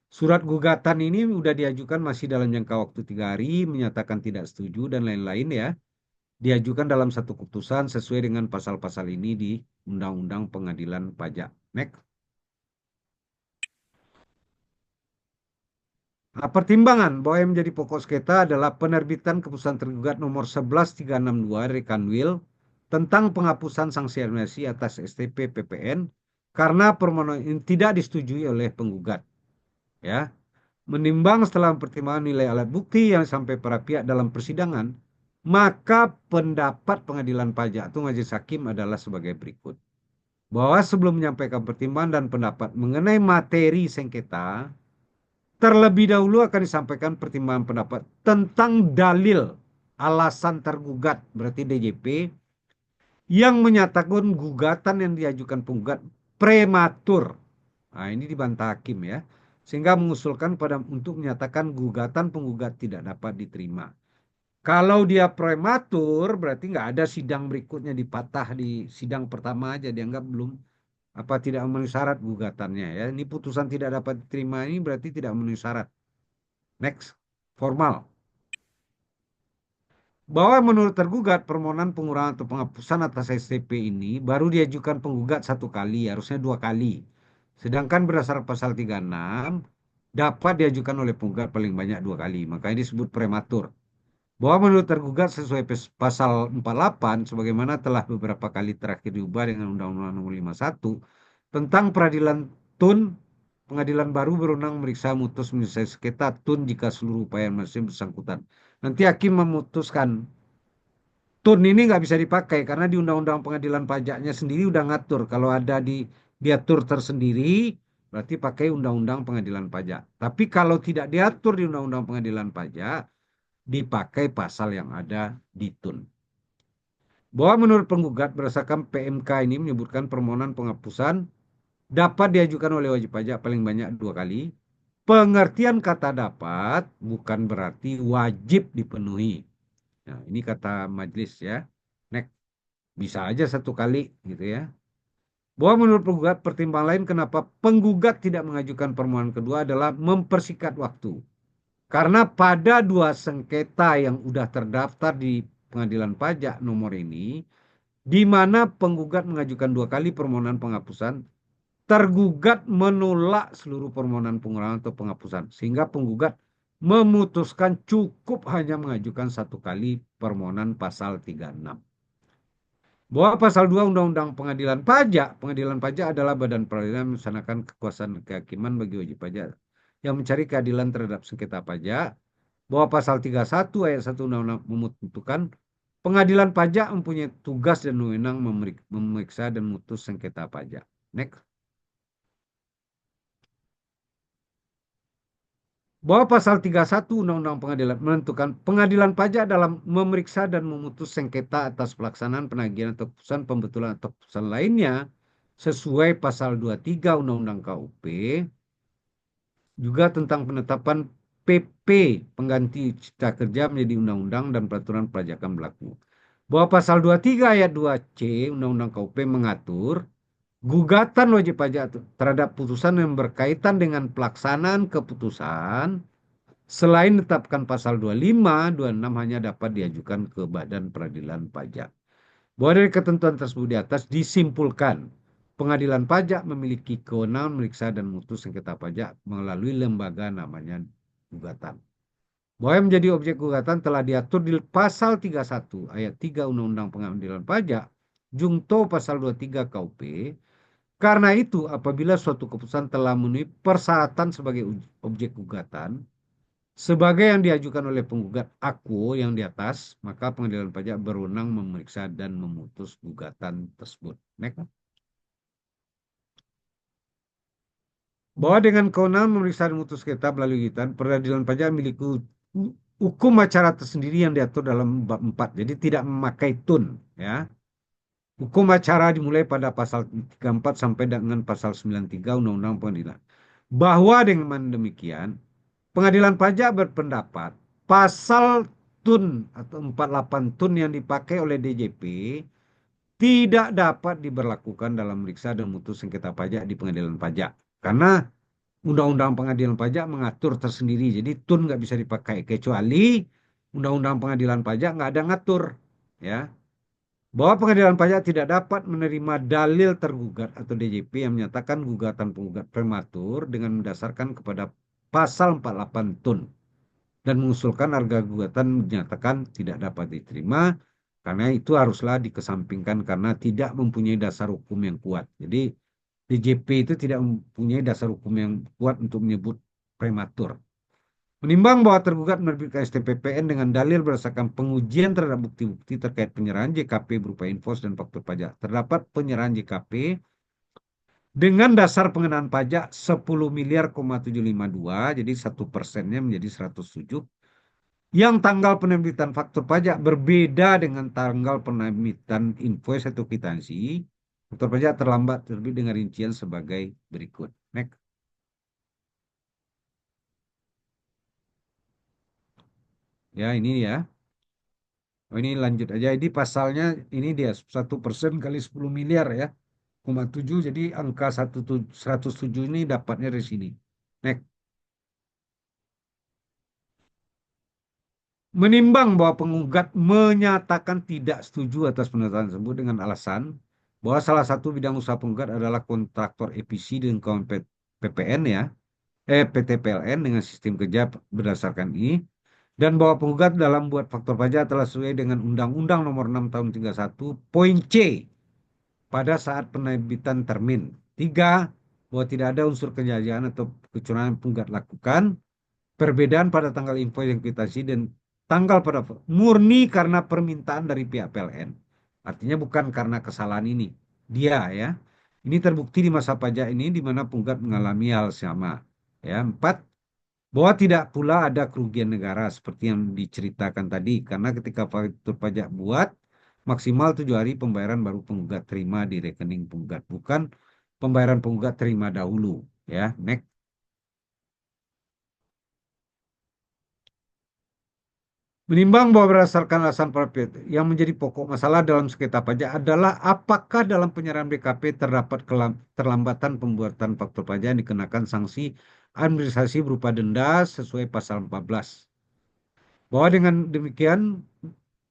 Surat gugatan ini sudah diajukan masih dalam jangka waktu 3 hari, menyatakan tidak setuju dan lain-lain ya. Diajukan dalam satu keputusan sesuai dengan pasal-pasal ini di Undang-Undang Pengadilan Pajak. Next. Nah, pertimbangan bahwa yang menjadi pokok sengketa adalah penerbitan keputusan tergugat nomor 11362 dari Kanwil tentang penghapusan sanksi administrasi atas STP PPN karena permohonan ini tidak disetujui oleh penggugat. Ya, menimbang setelah pertimbangan nilai alat bukti yang sampai para pihak dalam persidangan, maka pendapat pengadilan pajak atau majelis hakim adalah sebagai berikut. Bahwa sebelum menyampaikan pertimbangan dan pendapat mengenai materi sengketa, terlebih dahulu akan disampaikan pertimbangan pendapat tentang dalil alasan tergugat, berarti DJP, yang menyatakan gugatan yang diajukan penggugat prematur. Nah, ini dibantah hakim ya. Sehingga mengusulkan pada untuk menyatakan gugatan penggugat tidak dapat diterima. Kalau dia prematur, berarti nggak ada sidang berikutnya dipatah di sidang pertama aja dianggap belum apa tidak memenuhi syarat gugatannya ya. Ini putusan tidak dapat diterima ini berarti tidak memenuhi syarat. Next, formal. Bahwa menurut tergugat permohonan pengurangan atau penghapusan atas STP ini baru diajukan penggugat 1 kali, harusnya 2 kali. Sedangkan berdasar pasal 36 dapat diajukan oleh penggugat paling banyak 2 kali. Makanya disebut prematur. Bahwa menurut tergugat sesuai pasal 48 sebagaimana telah beberapa kali terakhir diubah dengan Undang-Undang Nomor 51 tentang peradilan tun, pengadilan baru berwenang memeriksa mutus menyelesaikan sengketa tun jika seluruh upaya masih bersangkutan. Nanti hakim memutuskan tun ini nggak bisa dipakai karena di Undang-Undang Pengadilan Pajaknya sendiri udah ngatur kalau ada di diatur tersendiri berarti pakai Undang-Undang Pengadilan Pajak. Tapi kalau tidak diatur di Undang-Undang Pengadilan Pajak dipakai pasal yang ada di tun. Bahwa menurut penggugat berdasarkan PMK ini menyebutkan permohonan penghapusan dapat diajukan oleh wajib pajak paling banyak 2 kali. Pengertian kata dapat bukan berarti wajib dipenuhi. Nah, ini kata majelis ya. Next, bisa aja 1 kali gitu ya. Bahwa menurut penggugat pertimbangan lain kenapa penggugat tidak mengajukan permohonan kedua adalah mempersingkat waktu. Karena pada 2 sengketa yang sudah terdaftar di pengadilan pajak nomor ini, di mana penggugat mengajukan 2 kali permohonan penghapusan, tergugat menolak seluruh permohonan pengurangan atau penghapusan. Sehingga penggugat memutuskan cukup hanya mengajukan 1 kali permohonan pasal 36. Bahwa pasal 2 Undang-Undang Pengadilan Pajak adalah badan peradilan melaksanakan kekuasaan kehakiman bagi wajib pajak yang mencari keadilan terhadap sengketa pajak. Bahwa pasal 31 ayat 1 Undang-Undang menentukan pengadilan pajak mempunyai tugas dan wewenang memeriksa dan memutus sengketa pajak. Next. Bahwa pasal 31 Undang-Undang Pengadilan menentukan pengadilan pajak dalam memeriksa dan memutus sengketa atas pelaksanaan penagihan atau keputusan pembetulan atau keputusan lainnya sesuai pasal 23 Undang-Undang KUP juga tentang penetapan PP pengganti cipta kerja menjadi undang-undang dan peraturan perpajakan berlaku. Bahwa pasal 23 ayat 2C Undang-Undang KUP mengatur gugatan wajib pajak terhadap putusan yang berkaitan dengan pelaksanaan keputusan selain ditetapkan pasal 25, 26 hanya dapat diajukan ke Badan Peradilan Pajak. Bahwa dari ketentuan tersebut di atas disimpulkan pengadilan pajak memiliki kewenangan memeriksa dan memutus sengketa pajak melalui lembaga namanya gugatan. Bahwa yang menjadi objek gugatan telah diatur di pasal 31 ayat 3 Undang-Undang Pengadilan Pajak, Jungto pasal 23 KUP. Karena itu, apabila suatu keputusan telah memenuhi persyaratan sebagai objek gugatan, sebagai yang diajukan oleh penggugat aku yang di atas, maka pengadilan pajak berwenang memeriksa dan memutus gugatan tersebut. Next. Bahwa dengan kewenangan memeriksa dan memutus sengketa melalui gugatan, pengadilan pajak memiliki hukum acara tersendiri yang diatur dalam bab 4. Jadi tidak memakai tun, ya. Hukum acara dimulai pada pasal 34 sampai dengan pasal 93 Undang-Undang Pengadilan. Bahwa dengan demikian, Pengadilan Pajak berpendapat pasal tun atau 48 tun yang dipakai oleh DJP tidak dapat diberlakukan dalam meriksa dan memutus sengketa pajak di pengadilan pajak. Karena Undang-Undang Pengadilan Pajak mengatur tersendiri. Jadi tun nggak bisa dipakai. Kecuali Undang-Undang Pengadilan Pajak nggak ada ngatur. Ya, bahwa pengadilan pajak tidak dapat menerima dalil tergugat atau DJP yang menyatakan gugatan penggugat prematur dengan mendasarkan kepada pasal 48 tun dan mengusulkan harga gugatan menyatakan tidak dapat diterima karena itu haruslah dikesampingkan karena tidak mempunyai dasar hukum yang kuat. Jadi DJP itu tidak mempunyai dasar hukum yang kuat untuk menyebut prematur. Menimbang bahwa tergugat menerbitkan STPPN dengan dalil berdasarkan pengujian terhadap bukti-bukti terkait penyerahan JKP berupa infos dan faktur pajak. Terdapat penyerahan JKP dengan dasar pengenaan pajak 10 miliar 752, jadi 1%-nya menjadi 107, yang tanggal penerbitan faktur pajak berbeda dengan tanggal penerbitan invoice atau kwitansi. Faktur pajak terlambat terbit dengan rincian sebagai berikut. Next. Ya, ini ya. Oh, ini lanjut aja. Ini pasalnya ini dia 1% kali 10 miliar ya. 0,7. Jadi angka 107 ini dapatnya dari sini. Next. Menimbang bahwa penggugat menyatakan tidak setuju atas penetapan tersebut dengan alasan bahwa salah satu bidang usaha penggugat adalah kontraktor EPC dengan kawan PPN ya, PT PLN dengan sistem kerja berdasarkan ini, dan bahwa penggugat dalam buat faktor pajak telah sesuai dengan Undang-Undang Nomor 6 Tahun 31 poin C pada saat penerbitan termin. Tiga, bahwa tidak ada unsur kejahatan atau kecurangan yang penggugat lakukan. Perbedaan pada tanggal info yang kwitansi dan tanggal pada murni karena permintaan dari pihak PLN. Artinya bukan karena kesalahan ini. Dia ya. Ini terbukti di masa pajak ini di mana penggugat mengalami hal sama. Ya, empat, bahwa tidak pula ada kerugian negara seperti yang diceritakan tadi karena ketika faktur pajak buat maksimal 7 hari pembayaran baru penggugat terima di rekening penggugat, bukan pembayaran penggugat terima dahulu. Ya, next. Menimbang bahwa berdasarkan alasan para pihak yang menjadi pokok masalah dalam sengketa pajak adalah apakah dalam penyerahan BKP terdapat terlambatan pembuatan faktur pajak yang dikenakan sanksi administrasi berupa denda sesuai pasal 14. Bahwa dengan demikian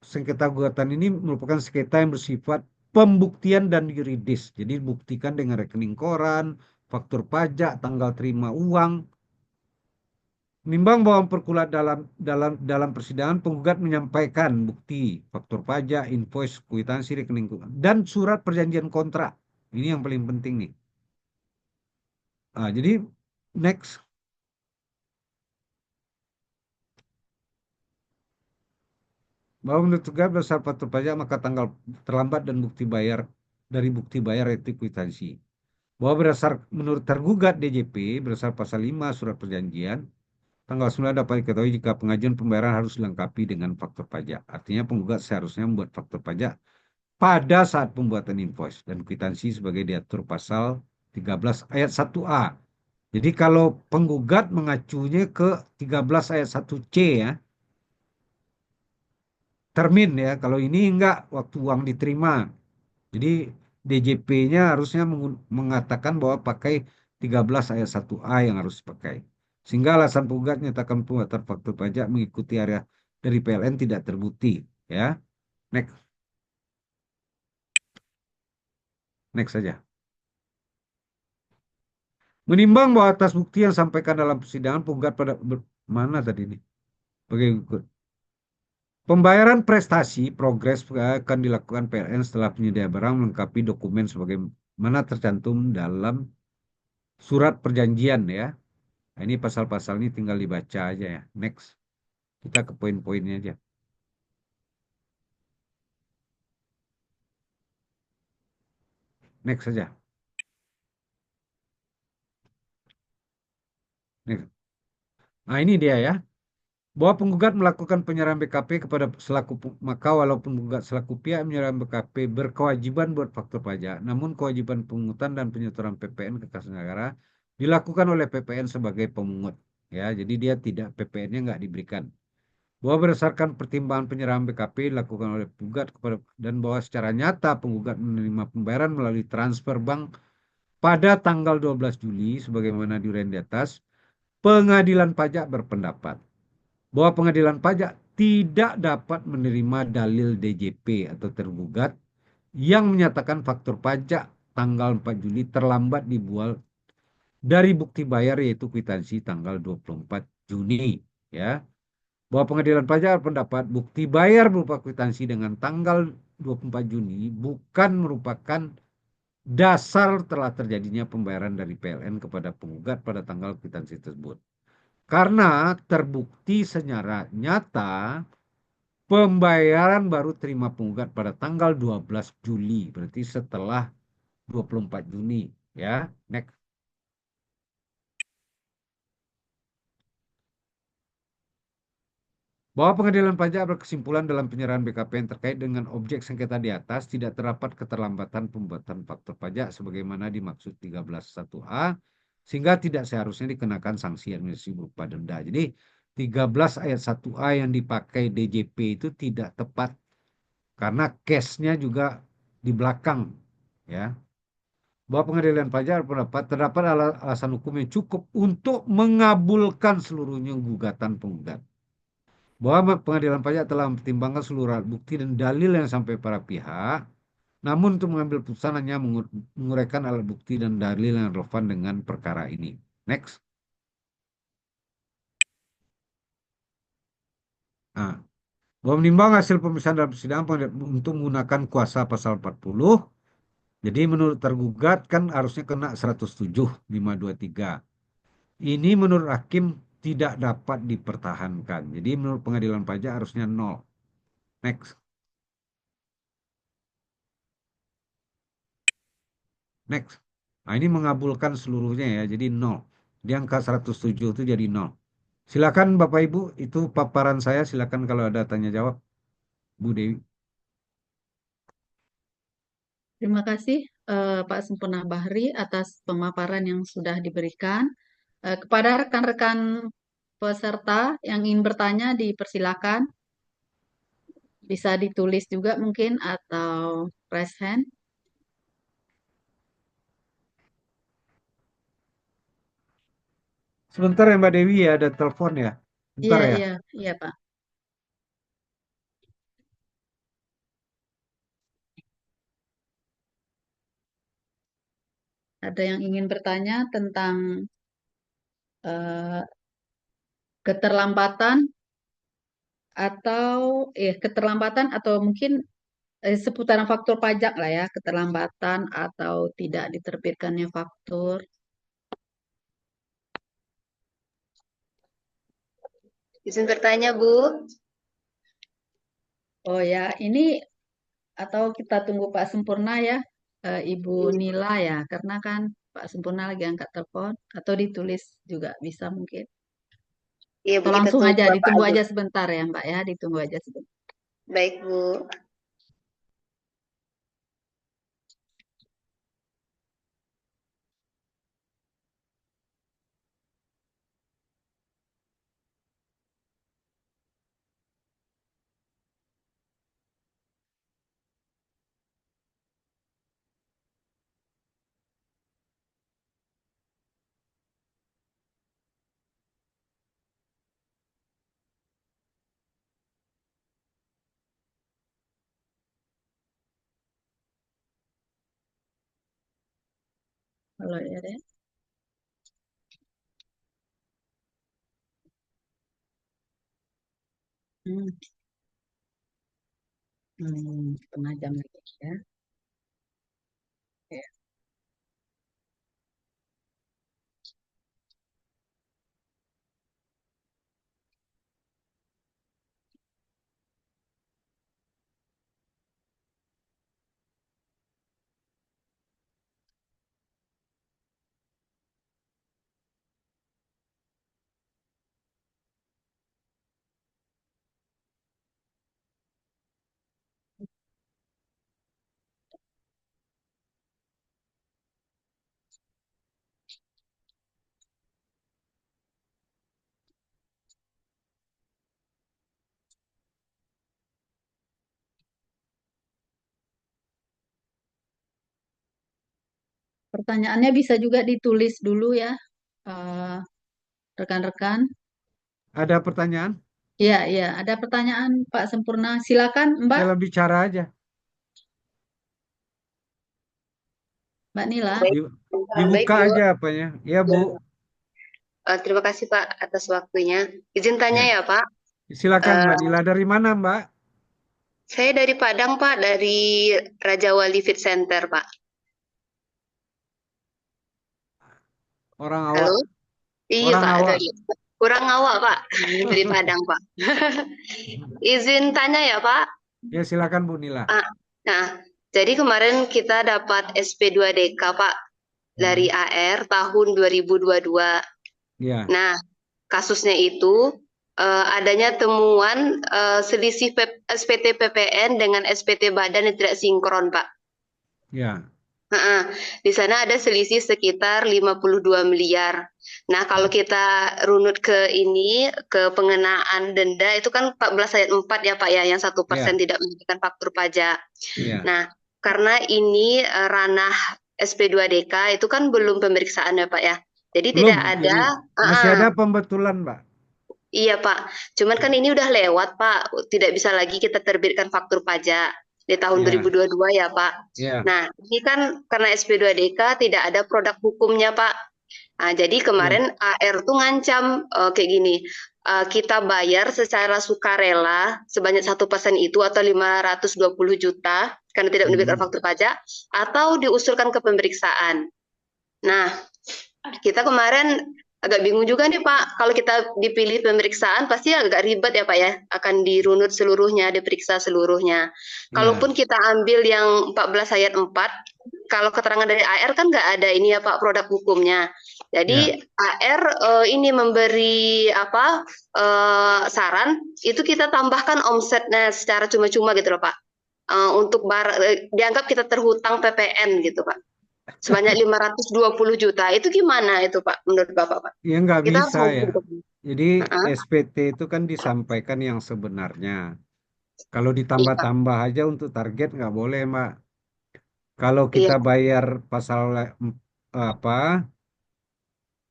sengketa gugatan ini merupakan sengketa yang bersifat pembuktian dan yuridis. Jadi buktikan dengan rekening koran, faktur pajak, tanggal terima uang. Menimbang bahwa perkulat dalam persidangan penggugat menyampaikan bukti faktur pajak, invoice, kwitansi, rekening keuangan, dan surat perjanjian kontrak. Ini yang paling penting nih. Jadi next. Bahwa menurut penggugat berdasar faktur pajak maka tanggal terlambat dan bukti bayar dari bukti bayar yaitu kwitansi. Bahwa menurut tergugat DJP berdasar pasal 5 surat perjanjian tanggal 9 dapat diketahui jika pengajuan pembayaran harus dilengkapi dengan faktur pajak. Artinya penggugat seharusnya membuat faktur pajak pada saat pembuatan invoice dan kwitansi sebagai diatur pasal 13 ayat 1A. Jadi kalau penggugat mengacunya ke 13 ayat 1C ya, termin ya. Kalau ini enggak waktu uang diterima. Jadi DJP-nya harusnya mengatakan bahwa pakai 13 ayat 1A yang harus dipakai. Sehingga alasan penggugat menyatakan pembuatan faktur pajak mengikuti area dari PLN tidak terbukti. Ya, next, next saja. Menimbang bahwa atas bukti yang disampaikan dalam persidangan penggugat pada mana tadi ini? Berikut. Pembayaran prestasi progres akan dilakukan PLN setelah penyedia barang melengkapi dokumen sebagaimana tercantum dalam surat perjanjian ya. Nah, ini pasal-pasal ini tinggal dibaca aja ya. Next. Kita ke poin-poinnya aja. Next saja. Next. Nah, ini dia ya. Bahwa penggugat melakukan penyerahan BKP kepada maka walaupun penggugat selaku pihak menyerahkan BKP berkewajiban buat faktur pajak, namun kewajiban pemungutan dan penyetoran PPN ke kas negara dilakukan oleh PPN sebagai pemungut. Ya, jadi dia tidak PPN-nya nggak diberikan. Bahwa berdasarkan pertimbangan penyerahan BKP dilakukan oleh penggugat kepada dan bahwa secara nyata penggugat menerima pembayaran melalui transfer bank pada tanggal 12 Juli sebagaimana diuraian di atas, pengadilan pajak berpendapat bahwa pengadilan pajak tidak dapat menerima dalil DJP atau tergugat yang menyatakan faktur pajak tanggal 4 Juli terlambat dibuat dari bukti bayar yaitu kwitansi tanggal 24 Juni, ya. Bahwa pengadilan pajak berpendapat bukti bayar berupa kwitansi dengan tanggal 24 Juni bukan merupakan dasar telah terjadinya pembayaran dari PLN kepada penggugat pada tanggal kwitansi tersebut. Karena terbukti secara nyata pembayaran baru terima penggugat pada tanggal 12 Juli, berarti setelah 24 Juni, ya. Next. Bahwa pengadilan pajak berkesimpulan dalam penyerahan BKP yang terkait dengan objek sengketa di atas tidak terdapat keterlambatan pembuatan faktur pajak sebagaimana dimaksud 13.1a sehingga tidak seharusnya dikenakan sanksi administrasi berupa denda. Jadi 13 ayat 1a yang dipakai DJP itu tidak tepat karena case-nya juga di belakang, ya. Bahwa pengadilan pajak berpendapat terdapat alasan hukum yang cukup untuk mengabulkan seluruhnya gugatan penggugat. Bahwa pengadilan pajak telah mempertimbangkan seluruh alat bukti dan dalil yang sampai para pihak, namun untuk mengambil putusan hanya menguraikan alat bukti dan dalil yang relevan dengan perkara ini. Next. Nah, bahwa menimbang hasil pemeriksaan dalam persidangan untuk menggunakan kuasa pasal 40, jadi menurut tergugat kan harusnya kena 107, 523. Ini menurut hakim tidak dapat dipertahankan. Jadi menurut pengadilan pajak harusnya 0. Next. Next. Nah, ini mengabulkan seluruhnya ya, jadi 0. Di angka 107 itu jadi 0. Silakan Bapak Ibu, itu paparan saya, silakan kalau ada tanya jawab, Bu Dewi. Terima kasih Pak Sempurna Bahri atas pemaparan yang sudah diberikan. Kepada rekan-rekan peserta yang ingin bertanya, dipersilakan. Bisa ditulis juga mungkin atau raise hand. Sebentar ya Mbak Dewi ya, ada telepon ya. Iya, Bentar ya. iya, iya Pak. Ada yang ingin bertanya tentang eh, keterlambatan atau keterlambatan atau mungkin seputaran faktur pajak lah ya, keterlambatan atau tidak diterbitkannya faktur. Izin bertanya, Bu. Oh ya, ini atau kita tunggu Pak Sempurna ya, Ibu Nila ya, karena kan Pak Sempurna lagi angkat telepon atau ditulis juga bisa mungkin. Iya, Bu, Atau kita langsung tunggu aja, Bapak ditunggu aja. aja sebentar ya Mbak ya, ditunggu aja sebentar. Baik, Bu. Kalau ya deh. Hmm, setengah jam lagi ya. Ya. Pertanyaannya bisa juga ditulis dulu ya, eh, rekan-rekan. Ada pertanyaan? Iya, iya. Ada pertanyaan Pak Sempurna. Silakan Mbak, Dalam bicara aja. Mbak Nila. Baik, Di- baik Dibuka Bu. aja apanya. Ya, Bu. Terima kasih Pak atas waktunya. Izin tanya Ya. ya Pak. Silakan Eh, Mbak Nila. Dari mana, Mbak? saya dari Padang Pak, dari Raja Wali Fit Center Pak. Orang Halo? awak. Iya Orang Pak, awak. dari kurang awak Pak, dari Padang Pak. Izin tanya ya Pak. Ya, silakan Bu Nila. Ah, Nah, jadi kemarin kita dapat SP2DK Pak dari Hmm. AR tahun 2022. Ya, Nah, kasusnya itu adanya temuan selisih SPT PPN dengan SPT badan yang tidak sinkron, Pak. ya. Heeh. Di sana ada selisih sekitar 52 miliar. Nah, kalau kita runut ke ini, ke pengenaan denda, itu kan 14 ayat 4 ya Pak ya, yang 1% Ya, tidak memberikan faktur pajak. ya. Nah, karena ini ranah SP2DK itu kan belum pemeriksaan ya Pak ya. Jadi Belum. tidak Jadi ada, masih heeh. ada pembetulan, Mbak. Iya Pak, cuman kan ini udah lewat Pak, tidak bisa lagi kita terbitkan faktur pajak di tahun Ya, 2022 ya Pak. ya, Nah, ini kan karena SP2DK tidak ada produk hukumnya Pak. Nah, jadi ya, kemarin AR tuh ngancam kayak gini, kita bayar secara sukarela sebanyak 1% itu atau 520 juta karena tidak menunjukkan Mhm. faktur pajak, atau diusulkan ke pemeriksaan. Nah, kita kemarin agak bingung juga nih Pak, kalau kita dipilih pemeriksaan pasti agak ribet ya Pak ya, akan dirunut seluruhnya, diperiksa seluruhnya. Ya, Kalaupun kita ambil yang 14 ayat 4, kalau keterangan dari AR kan nggak ada ini ya Pak produk hukumnya. ya. Jadi AR ini memberi apa saran itu kita tambahkan omsetnya secara cuma-cuma gitu loh Pak. Untuk dianggap kita terhutang PPN gitu Pak. Sebanyak 520 juta. Itu gimana itu Pak menurut Bapak Pak? Ya nggak Kita harus bisa ya. hukum. Jadi Heeh. SPT itu kan disampaikan yang sebenarnya. Kalau Iya, ditambah-tambah aja untuk target nggak boleh, Mbak. Kalau iya, kita bayar pasal apa?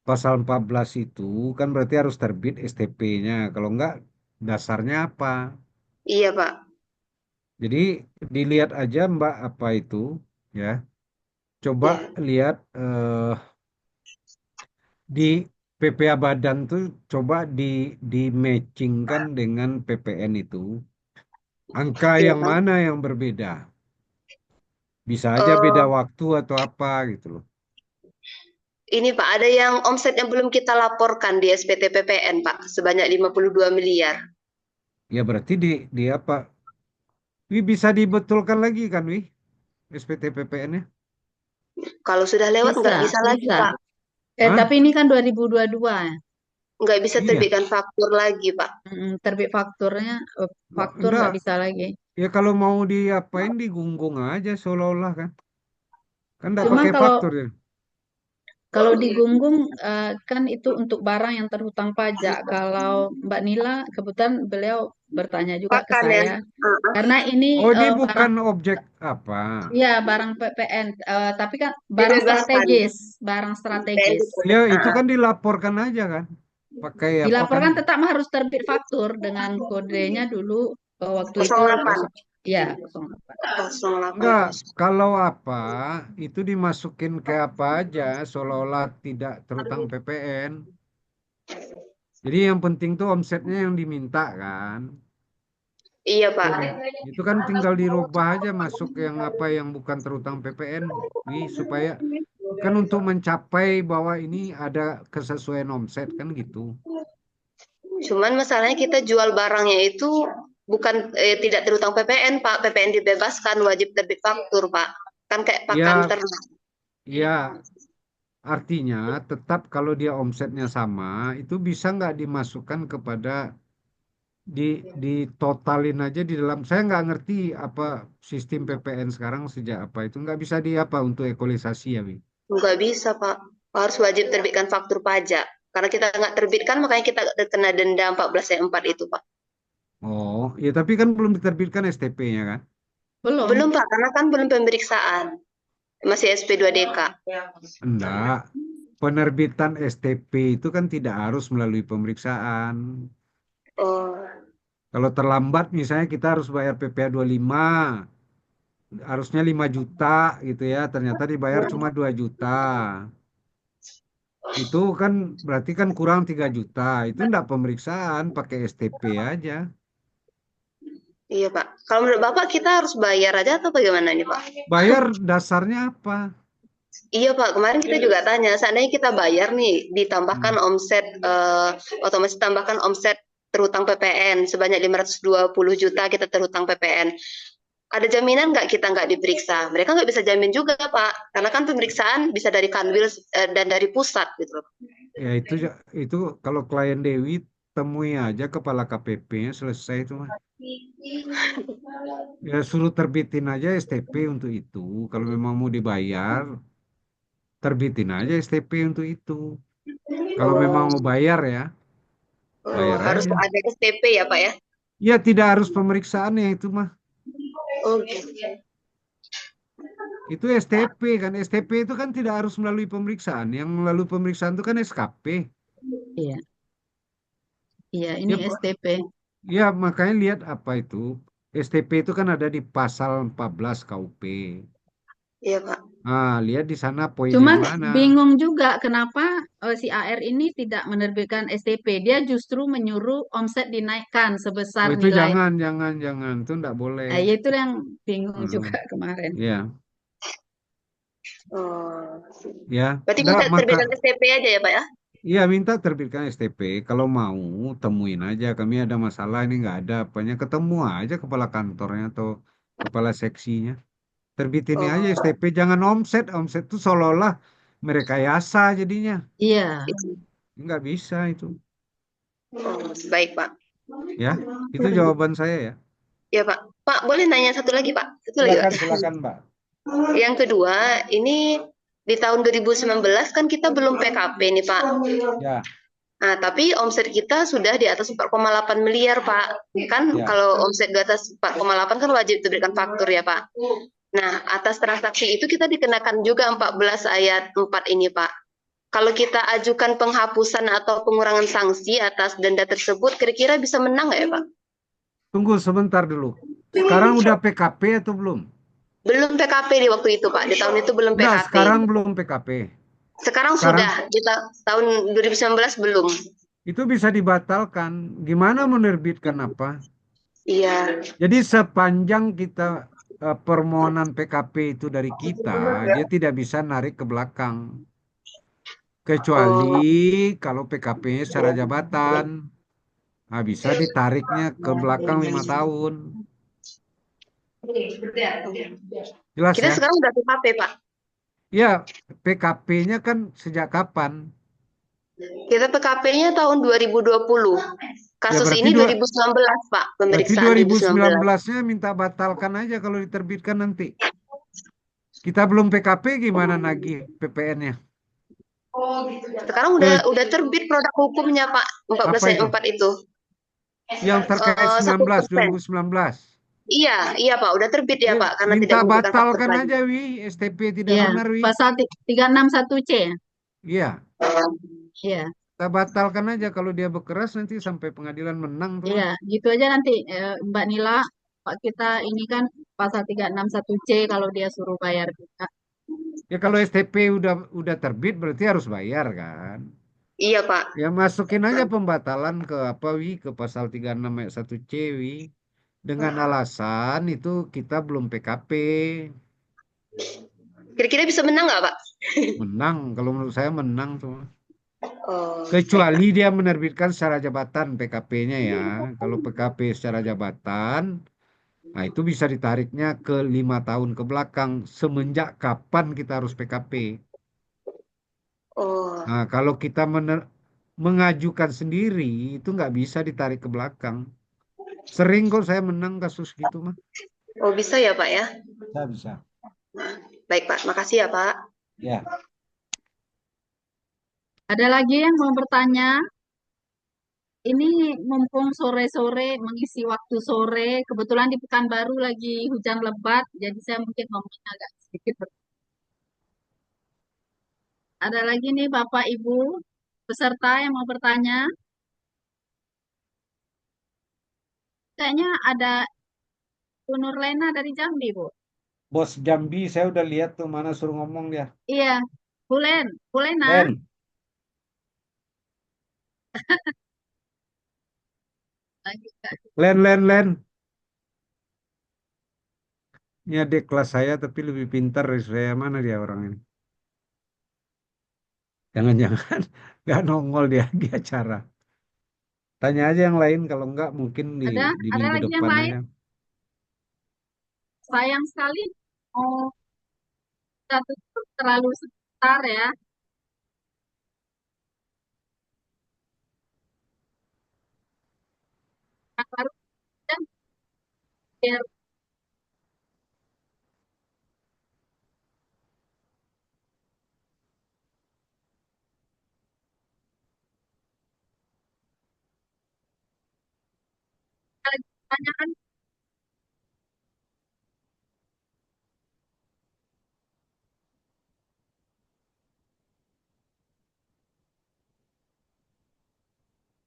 Pasal 14 itu kan berarti harus terbit STP-nya. Kalau nggak dasarnya apa? iya Pak. Jadi dilihat aja Mbak apa itu ya. Coba Iya. lihat di PPA Badan tuh coba di matchingkan dengan PPN itu. Angka Iya yang Pak. mana yang berbeda? Bisa aja beda Eh, waktu atau apa gitu loh. ini Pak, ada yang omset yang belum kita laporkan di SPT PPN Pak, sebanyak 52 miliar. Ya berarti di apa? Wih, bisa dibetulkan lagi kan, Wih? SPT PPN-nya? Kalau sudah lewat Bisa, nggak bisa lagi bisa. Pak. Hah? Tapi ini kan 2022 ya. Nggak bisa Iya. terbitkan faktur lagi Pak. Terbit fakturnya, faktur Enggak. nggak bisa lagi. Ya kalau mau diapain digunggung aja seolah-olah kan. Kan enggak Cuma pakai kalau faktur ya. kalau digunggung kan itu untuk barang yang terhutang pajak. Kalau Mbak Nila, kebetulan beliau bertanya juga ke Pakan ya. saya. Karena ini Oh, ini barang, bukan objek apa. ya barang PPN, tapi kan barang Dibebaskan. strategis, barang strategis. Ya, itu Ah, kan dilaporkan aja kan. Pakai apa kan? Dilaporkan tetap harus terbit faktur dengan kodenya dulu waktu itu 08. ya 08. 08. Enggak, kalau apa itu dimasukin ke apa aja seolah-olah tidak terutang PPN. Jadi yang penting tuh omsetnya yang diminta kan. Iya Pak. Itu kan tinggal dirubah aja masuk yang apa yang bukan terutang PPN nih supaya kan untuk mencapai bahwa ini ada kesesuaian omset kan gitu. Cuman masalahnya kita jual barangnya itu bukan tidak terutang PPN Pak. PPN dibebaskan, wajib terbit faktur Pak. Kan kayak pakan Ya, ternak. ya artinya tetap kalau dia omsetnya sama itu bisa nggak dimasukkan kepada di totalin aja di dalam saya nggak ngerti apa sistem PPN sekarang sejak apa itu nggak bisa di apa untuk equalisasi ya Wi? Nggak bisa Pak. Harus wajib terbitkan faktur pajak. Karena kita nggak terbitkan makanya kita kena denda 14,4 itu Pak. Oh ya tapi kan belum diterbitkan STP-nya kan. Belum. Belum Pak, karena kan belum pemeriksaan. Masih SP2DK. Enggak. Penerbitan STP itu kan tidak harus melalui pemeriksaan. Oh, Kalau terlambat misalnya kita harus bayar PPh 25, harusnya 5 juta gitu ya, ternyata dibayar cuma 2 juta. Itu kan berarti kan kurang 3 juta. Itu enggak pemeriksaan, pakai STP aja. iya Pak. Kalau menurut Bapak kita harus bayar aja atau bagaimana nih Pak? Bayar dasarnya apa? Iya Pak, kemarin kita juga tanya, seandainya kita bayar nih, ditambahkan Hmm. omset, otomatis tambahkan omset terhutang PPN sebanyak 520 juta kita terhutang PPN. Ada jaminan nggak kita nggak diperiksa? Mereka nggak bisa jamin juga Pak, karena kan pemeriksaan bisa dari Kanwil dan dari pusat gitu loh. Ya itu kalau klien Dewi temui aja kepala KPP-nya selesai itu mah. Ya suruh terbitin aja STP untuk itu. Kalau memang mau dibayar, terbitin aja STP untuk itu. Kalau memang Oh, mau bayar ya, oh, bayar harus aja. ada STP ya Pak ya? Ya tidak harus pemeriksaan ya itu mah. Oh, gitu. Itu STP kan. STP itu kan tidak harus melalui pemeriksaan. Yang melalui pemeriksaan itu kan SKP. Iya, iya, ini Ya, STP. ya makanya lihat apa itu. STP itu kan ada di pasal 14 KUP. Iya Pak. Ah, lihat di sana poinnya di Cuman mana. bingung juga kenapa si AR ini tidak menerbitkan STP. Dia justru menyuruh omset dinaikkan sebesar Oh itu nilai. jangan, itu enggak boleh. Ya itu yang bingung juga Hmm, kemarin. ya, Oh, ya, berarti enggak minta maka, terbitkan STP aja ya Pak ya? ya minta terbitkan STP. Kalau mau temuin aja. Kami ada masalah ini enggak ada apanya. Ketemu aja kepala kantornya atau kepala seksinya. Terbitin aja Oh, STP. Jangan omset. Omset itu seolah-olah merekayasa jadinya. Iya, Enggak bisa itu. oh, baik Pak. Ya, itu jawaban saya ya. Ya Pak. Pak, boleh nanya satu lagi Pak? Satu lagi Pak. Silakan, silakan, Mbak. Yang kedua, ini di tahun 2019 kan kita belum PKP nih Pak. Ya, Nah, tapi omset kita sudah di atas 4,8 miliar Pak. Kan ya. kalau omset di atas 4,8 kan wajib diberikan faktur ya Pak. Nah, atas transaksi itu kita dikenakan juga 14 ayat 4 ini Pak. Kalau kita ajukan penghapusan atau pengurangan sanksi atas denda tersebut, kira-kira bisa menang nggak ya Pak? Tunggu sebentar dulu. Sekarang udah PKP atau belum? Belum PKP di waktu itu Pak. Di tahun itu belum Enggak, PKP. sekarang belum PKP. Sekarang Sekarang sudah di tahun 2019 belum. itu bisa dibatalkan. Gimana menerbitkan apa? Iya. Jadi sepanjang kita permohonan PKP itu dari kita, dia tidak bisa narik ke belakang. Kecuali Oh, kalau PKP-nya secara jabatan. Nah, bisa ditariknya ke belakang 5 tahun. Jelas kita ya? sekarang udah PKP Pak. Ya, PKP-nya kan sejak kapan? Kita PKP-nya tahun 2020. Ya Kasus berarti ini 2019 Pak. berarti Pemeriksaan 2019. 2019-nya minta batalkan aja kalau diterbitkan nanti. Kita belum PKP gimana nagih PPN-nya? Sekarang Ke udah terbit produk hukumnya Pak. 14 apa ayat itu? 4 itu. Yang terkait 19, 1%. 2019. Iya, iya Pak, udah terbit ya Ya, Pak karena minta tidak memberikan faktur batalkan lagi. aja, Wi. STP tidak iya. benar, Wi. Pasal 361C. Iya, Iya, kita batalkan aja kalau dia bekeras nanti sampai pengadilan menang tuh iya. mah. Gitu aja nanti Mbak Nila. Pak kita ini kan pasal 361C kalau dia suruh bayar juga. Ya kalau STP udah terbit berarti harus bayar kan. Iya Pak. Ya masukin aja pembatalan ke apa, Wi, ke pasal 36 ayat 1 C, Wi. Dengan alasan itu kita belum PKP. Kira-kira bisa menang nggak Pak? Menang, kalau menurut saya menang tuh. Oh, baik Pak. Kecuali dia menerbitkan secara jabatan PKP-nya ya. Kalau PKP secara jabatan, nah itu bisa ditariknya ke 5 tahun ke belakang. Semenjak kapan kita harus PKP? Oh, Nah, kalau kita mengajukan sendiri, itu nggak bisa ditarik ke belakang. Sering kok saya menang kasus gitu mah. oh bisa ya Pak ya? Bisa, bisa. Baik Pak, makasih ya Pak. Ya, Ada lagi yang mau bertanya? Ini mumpung sore-sore mengisi waktu sore, kebetulan di Pekanbaru lagi hujan lebat, jadi saya mungkin ngomongnya agak sedikit. Ada lagi nih Bapak Ibu peserta yang mau bertanya. Kayaknya ada Bu Nurlena dari Jambi, Bu. Bos Jambi, saya udah lihat tuh mana suruh ngomong dia. Iya, Bu Lena. Len, Lagi, Kak. Len. Ini adik kelas saya tapi lebih pintar dari saya. Mana dia orang ini? Jangan-jangan nggak nongol dia di acara. Tanya aja yang lain, kalau enggak mungkin di Ada minggu lagi yang depan lain? aja. Sayang sekali. Oh, kita tutup terlalu sebentar ya. Yang baru dan biar ada pertanyaan.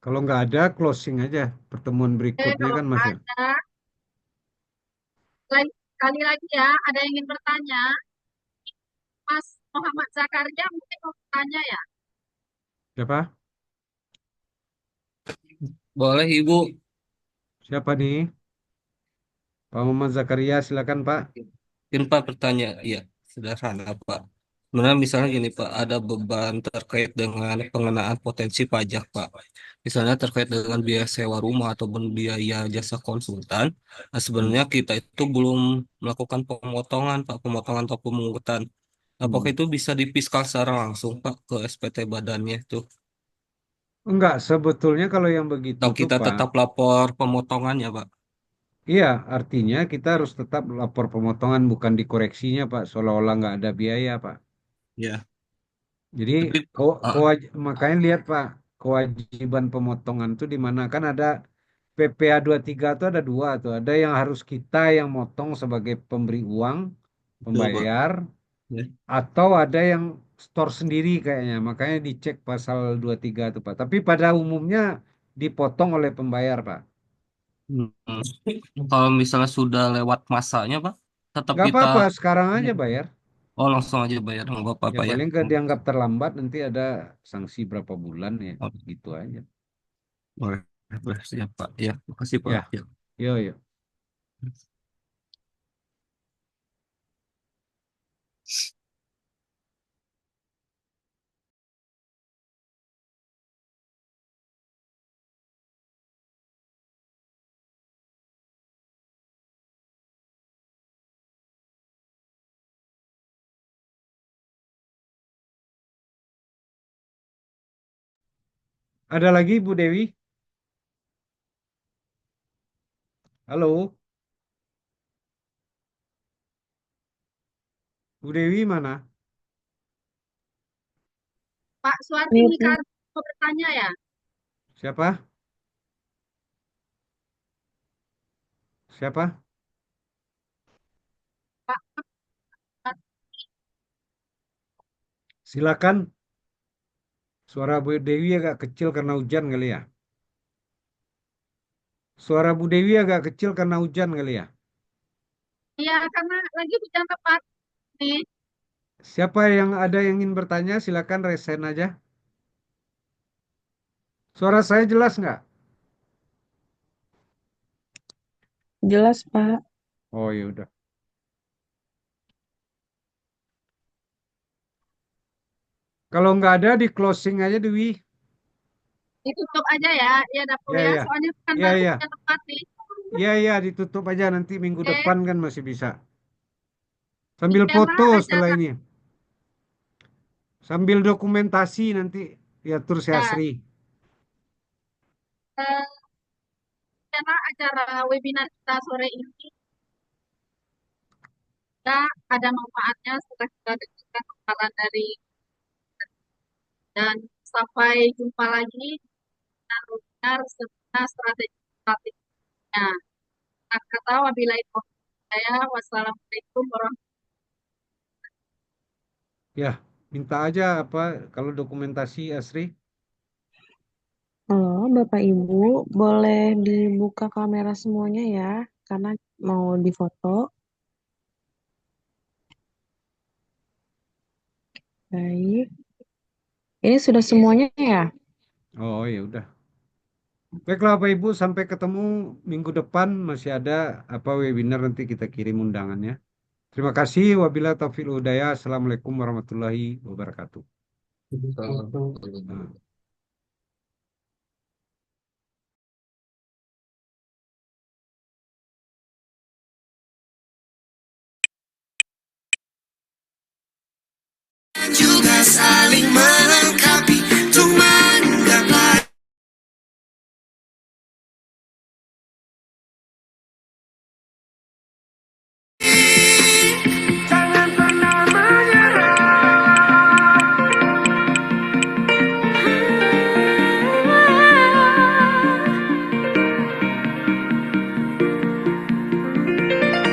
Kalau nggak ada, closing aja. Pertemuan berikutnya Kalau kan Mas ya. ada, sekali lagi ya, ada yang ingin bertanya. Mas Muhammad Zakaria mungkin mau bertanya ya. Siapa? Boleh Ibu, Siapa nih? Pak Muhammad Zakaria, silakan Pak. mungkin Pak bertanya, ya sederhana Pak. Sebenarnya misalnya gini Pak, ada beban terkait dengan pengenaan potensi pajak Pak. Misalnya terkait dengan biaya sewa rumah ataupun biaya jasa konsultan. Nah, Hmm. sebenarnya kita itu belum melakukan pemotongan Pak, pemotongan atau pemungutan. Apakah Hmm. itu bisa difiskal secara langsung Pak ke SPT badannya itu? Enggak, sebetulnya kalau yang begitu Atau tuh kita Pak, tetap lapor pemotongannya Pak? iya artinya kita harus tetap lapor pemotongan bukan dikoreksinya Pak, seolah-olah nggak ada biaya Pak. Ya, Jadi tapi ah, makanya lihat Pak, kewajiban pemotongan itu di mana kan ada PPA 23 itu ada dua tuh, ada yang harus kita yang motong sebagai pemberi uang, betul Pak. pembayar, Ya. atau ada yang store sendiri kayaknya. Makanya dicek pasal 23 itu Pak. Tapi pada umumnya dipotong oleh pembayar Pak. Hmm. Kalau misalnya sudah lewat masanya, Pak, tetap Nggak kita apa-apa, sekarang aja bayar. oh langsung aja bayar, nggak Ya apa-apa ya. paling nggak dianggap terlambat nanti ada sanksi berapa bulan ya, Oh, gitu aja. boleh, boleh siap Pak. Ya, makasih Pak. Ya, Ya. yo yo. Ada lagi Bu Dewi? Halo, Bu Dewi mana? Pak Suati Iya, Nikar Bu. mau bertanya ya. Siapa? Siapa? Pak, Silakan. Suara Bu Dewi agak kecil karena hujan kali ya. Suara Bu Dewi agak kecil karena hujan kali ya. iya karena lagi hujan tepat nih. Siapa yang ada yang ingin bertanya? Silakan resen aja. Suara saya jelas nggak? Jelas, Pak. Oh ya udah. Kalau nggak ada di closing aja Dewi. Ditutup aja ya, ya dapur Ya ya. ya. Soalnya kan Ya baru ya. hujan tepat nih. Ya ya ditutup aja nanti minggu Oke, depan kan masih bisa. Sambil demikianlah foto setelah acara ini. Sambil dokumentasi nanti ya tur si ya. Asri. Eh, demikianlah acara webinar kita sore ini. Ya, ada manfaatnya setelah kita dengarkan paparan dari dan sampai jumpa lagi dengan webinar sebenarnya strategi strateginya. Kata wabillahi taufiq saya. Wassalamualaikum warahmatullahi Ya, minta aja apa kalau dokumentasi Asri. Halo, Bapak Ibu, boleh dibuka kamera semuanya ya, karena mau difoto. Baik. Ini sudah semuanya ya? Oh ya udah. Baiklah Bapak Ibu, sampai ketemu minggu depan masih ada apa webinar nanti kita kirim undangannya. Terima kasih. Wabillahi taufiq wal hidayah. Assalamualaikum warahmatullahi wabarakatuh. Nah. Juga saling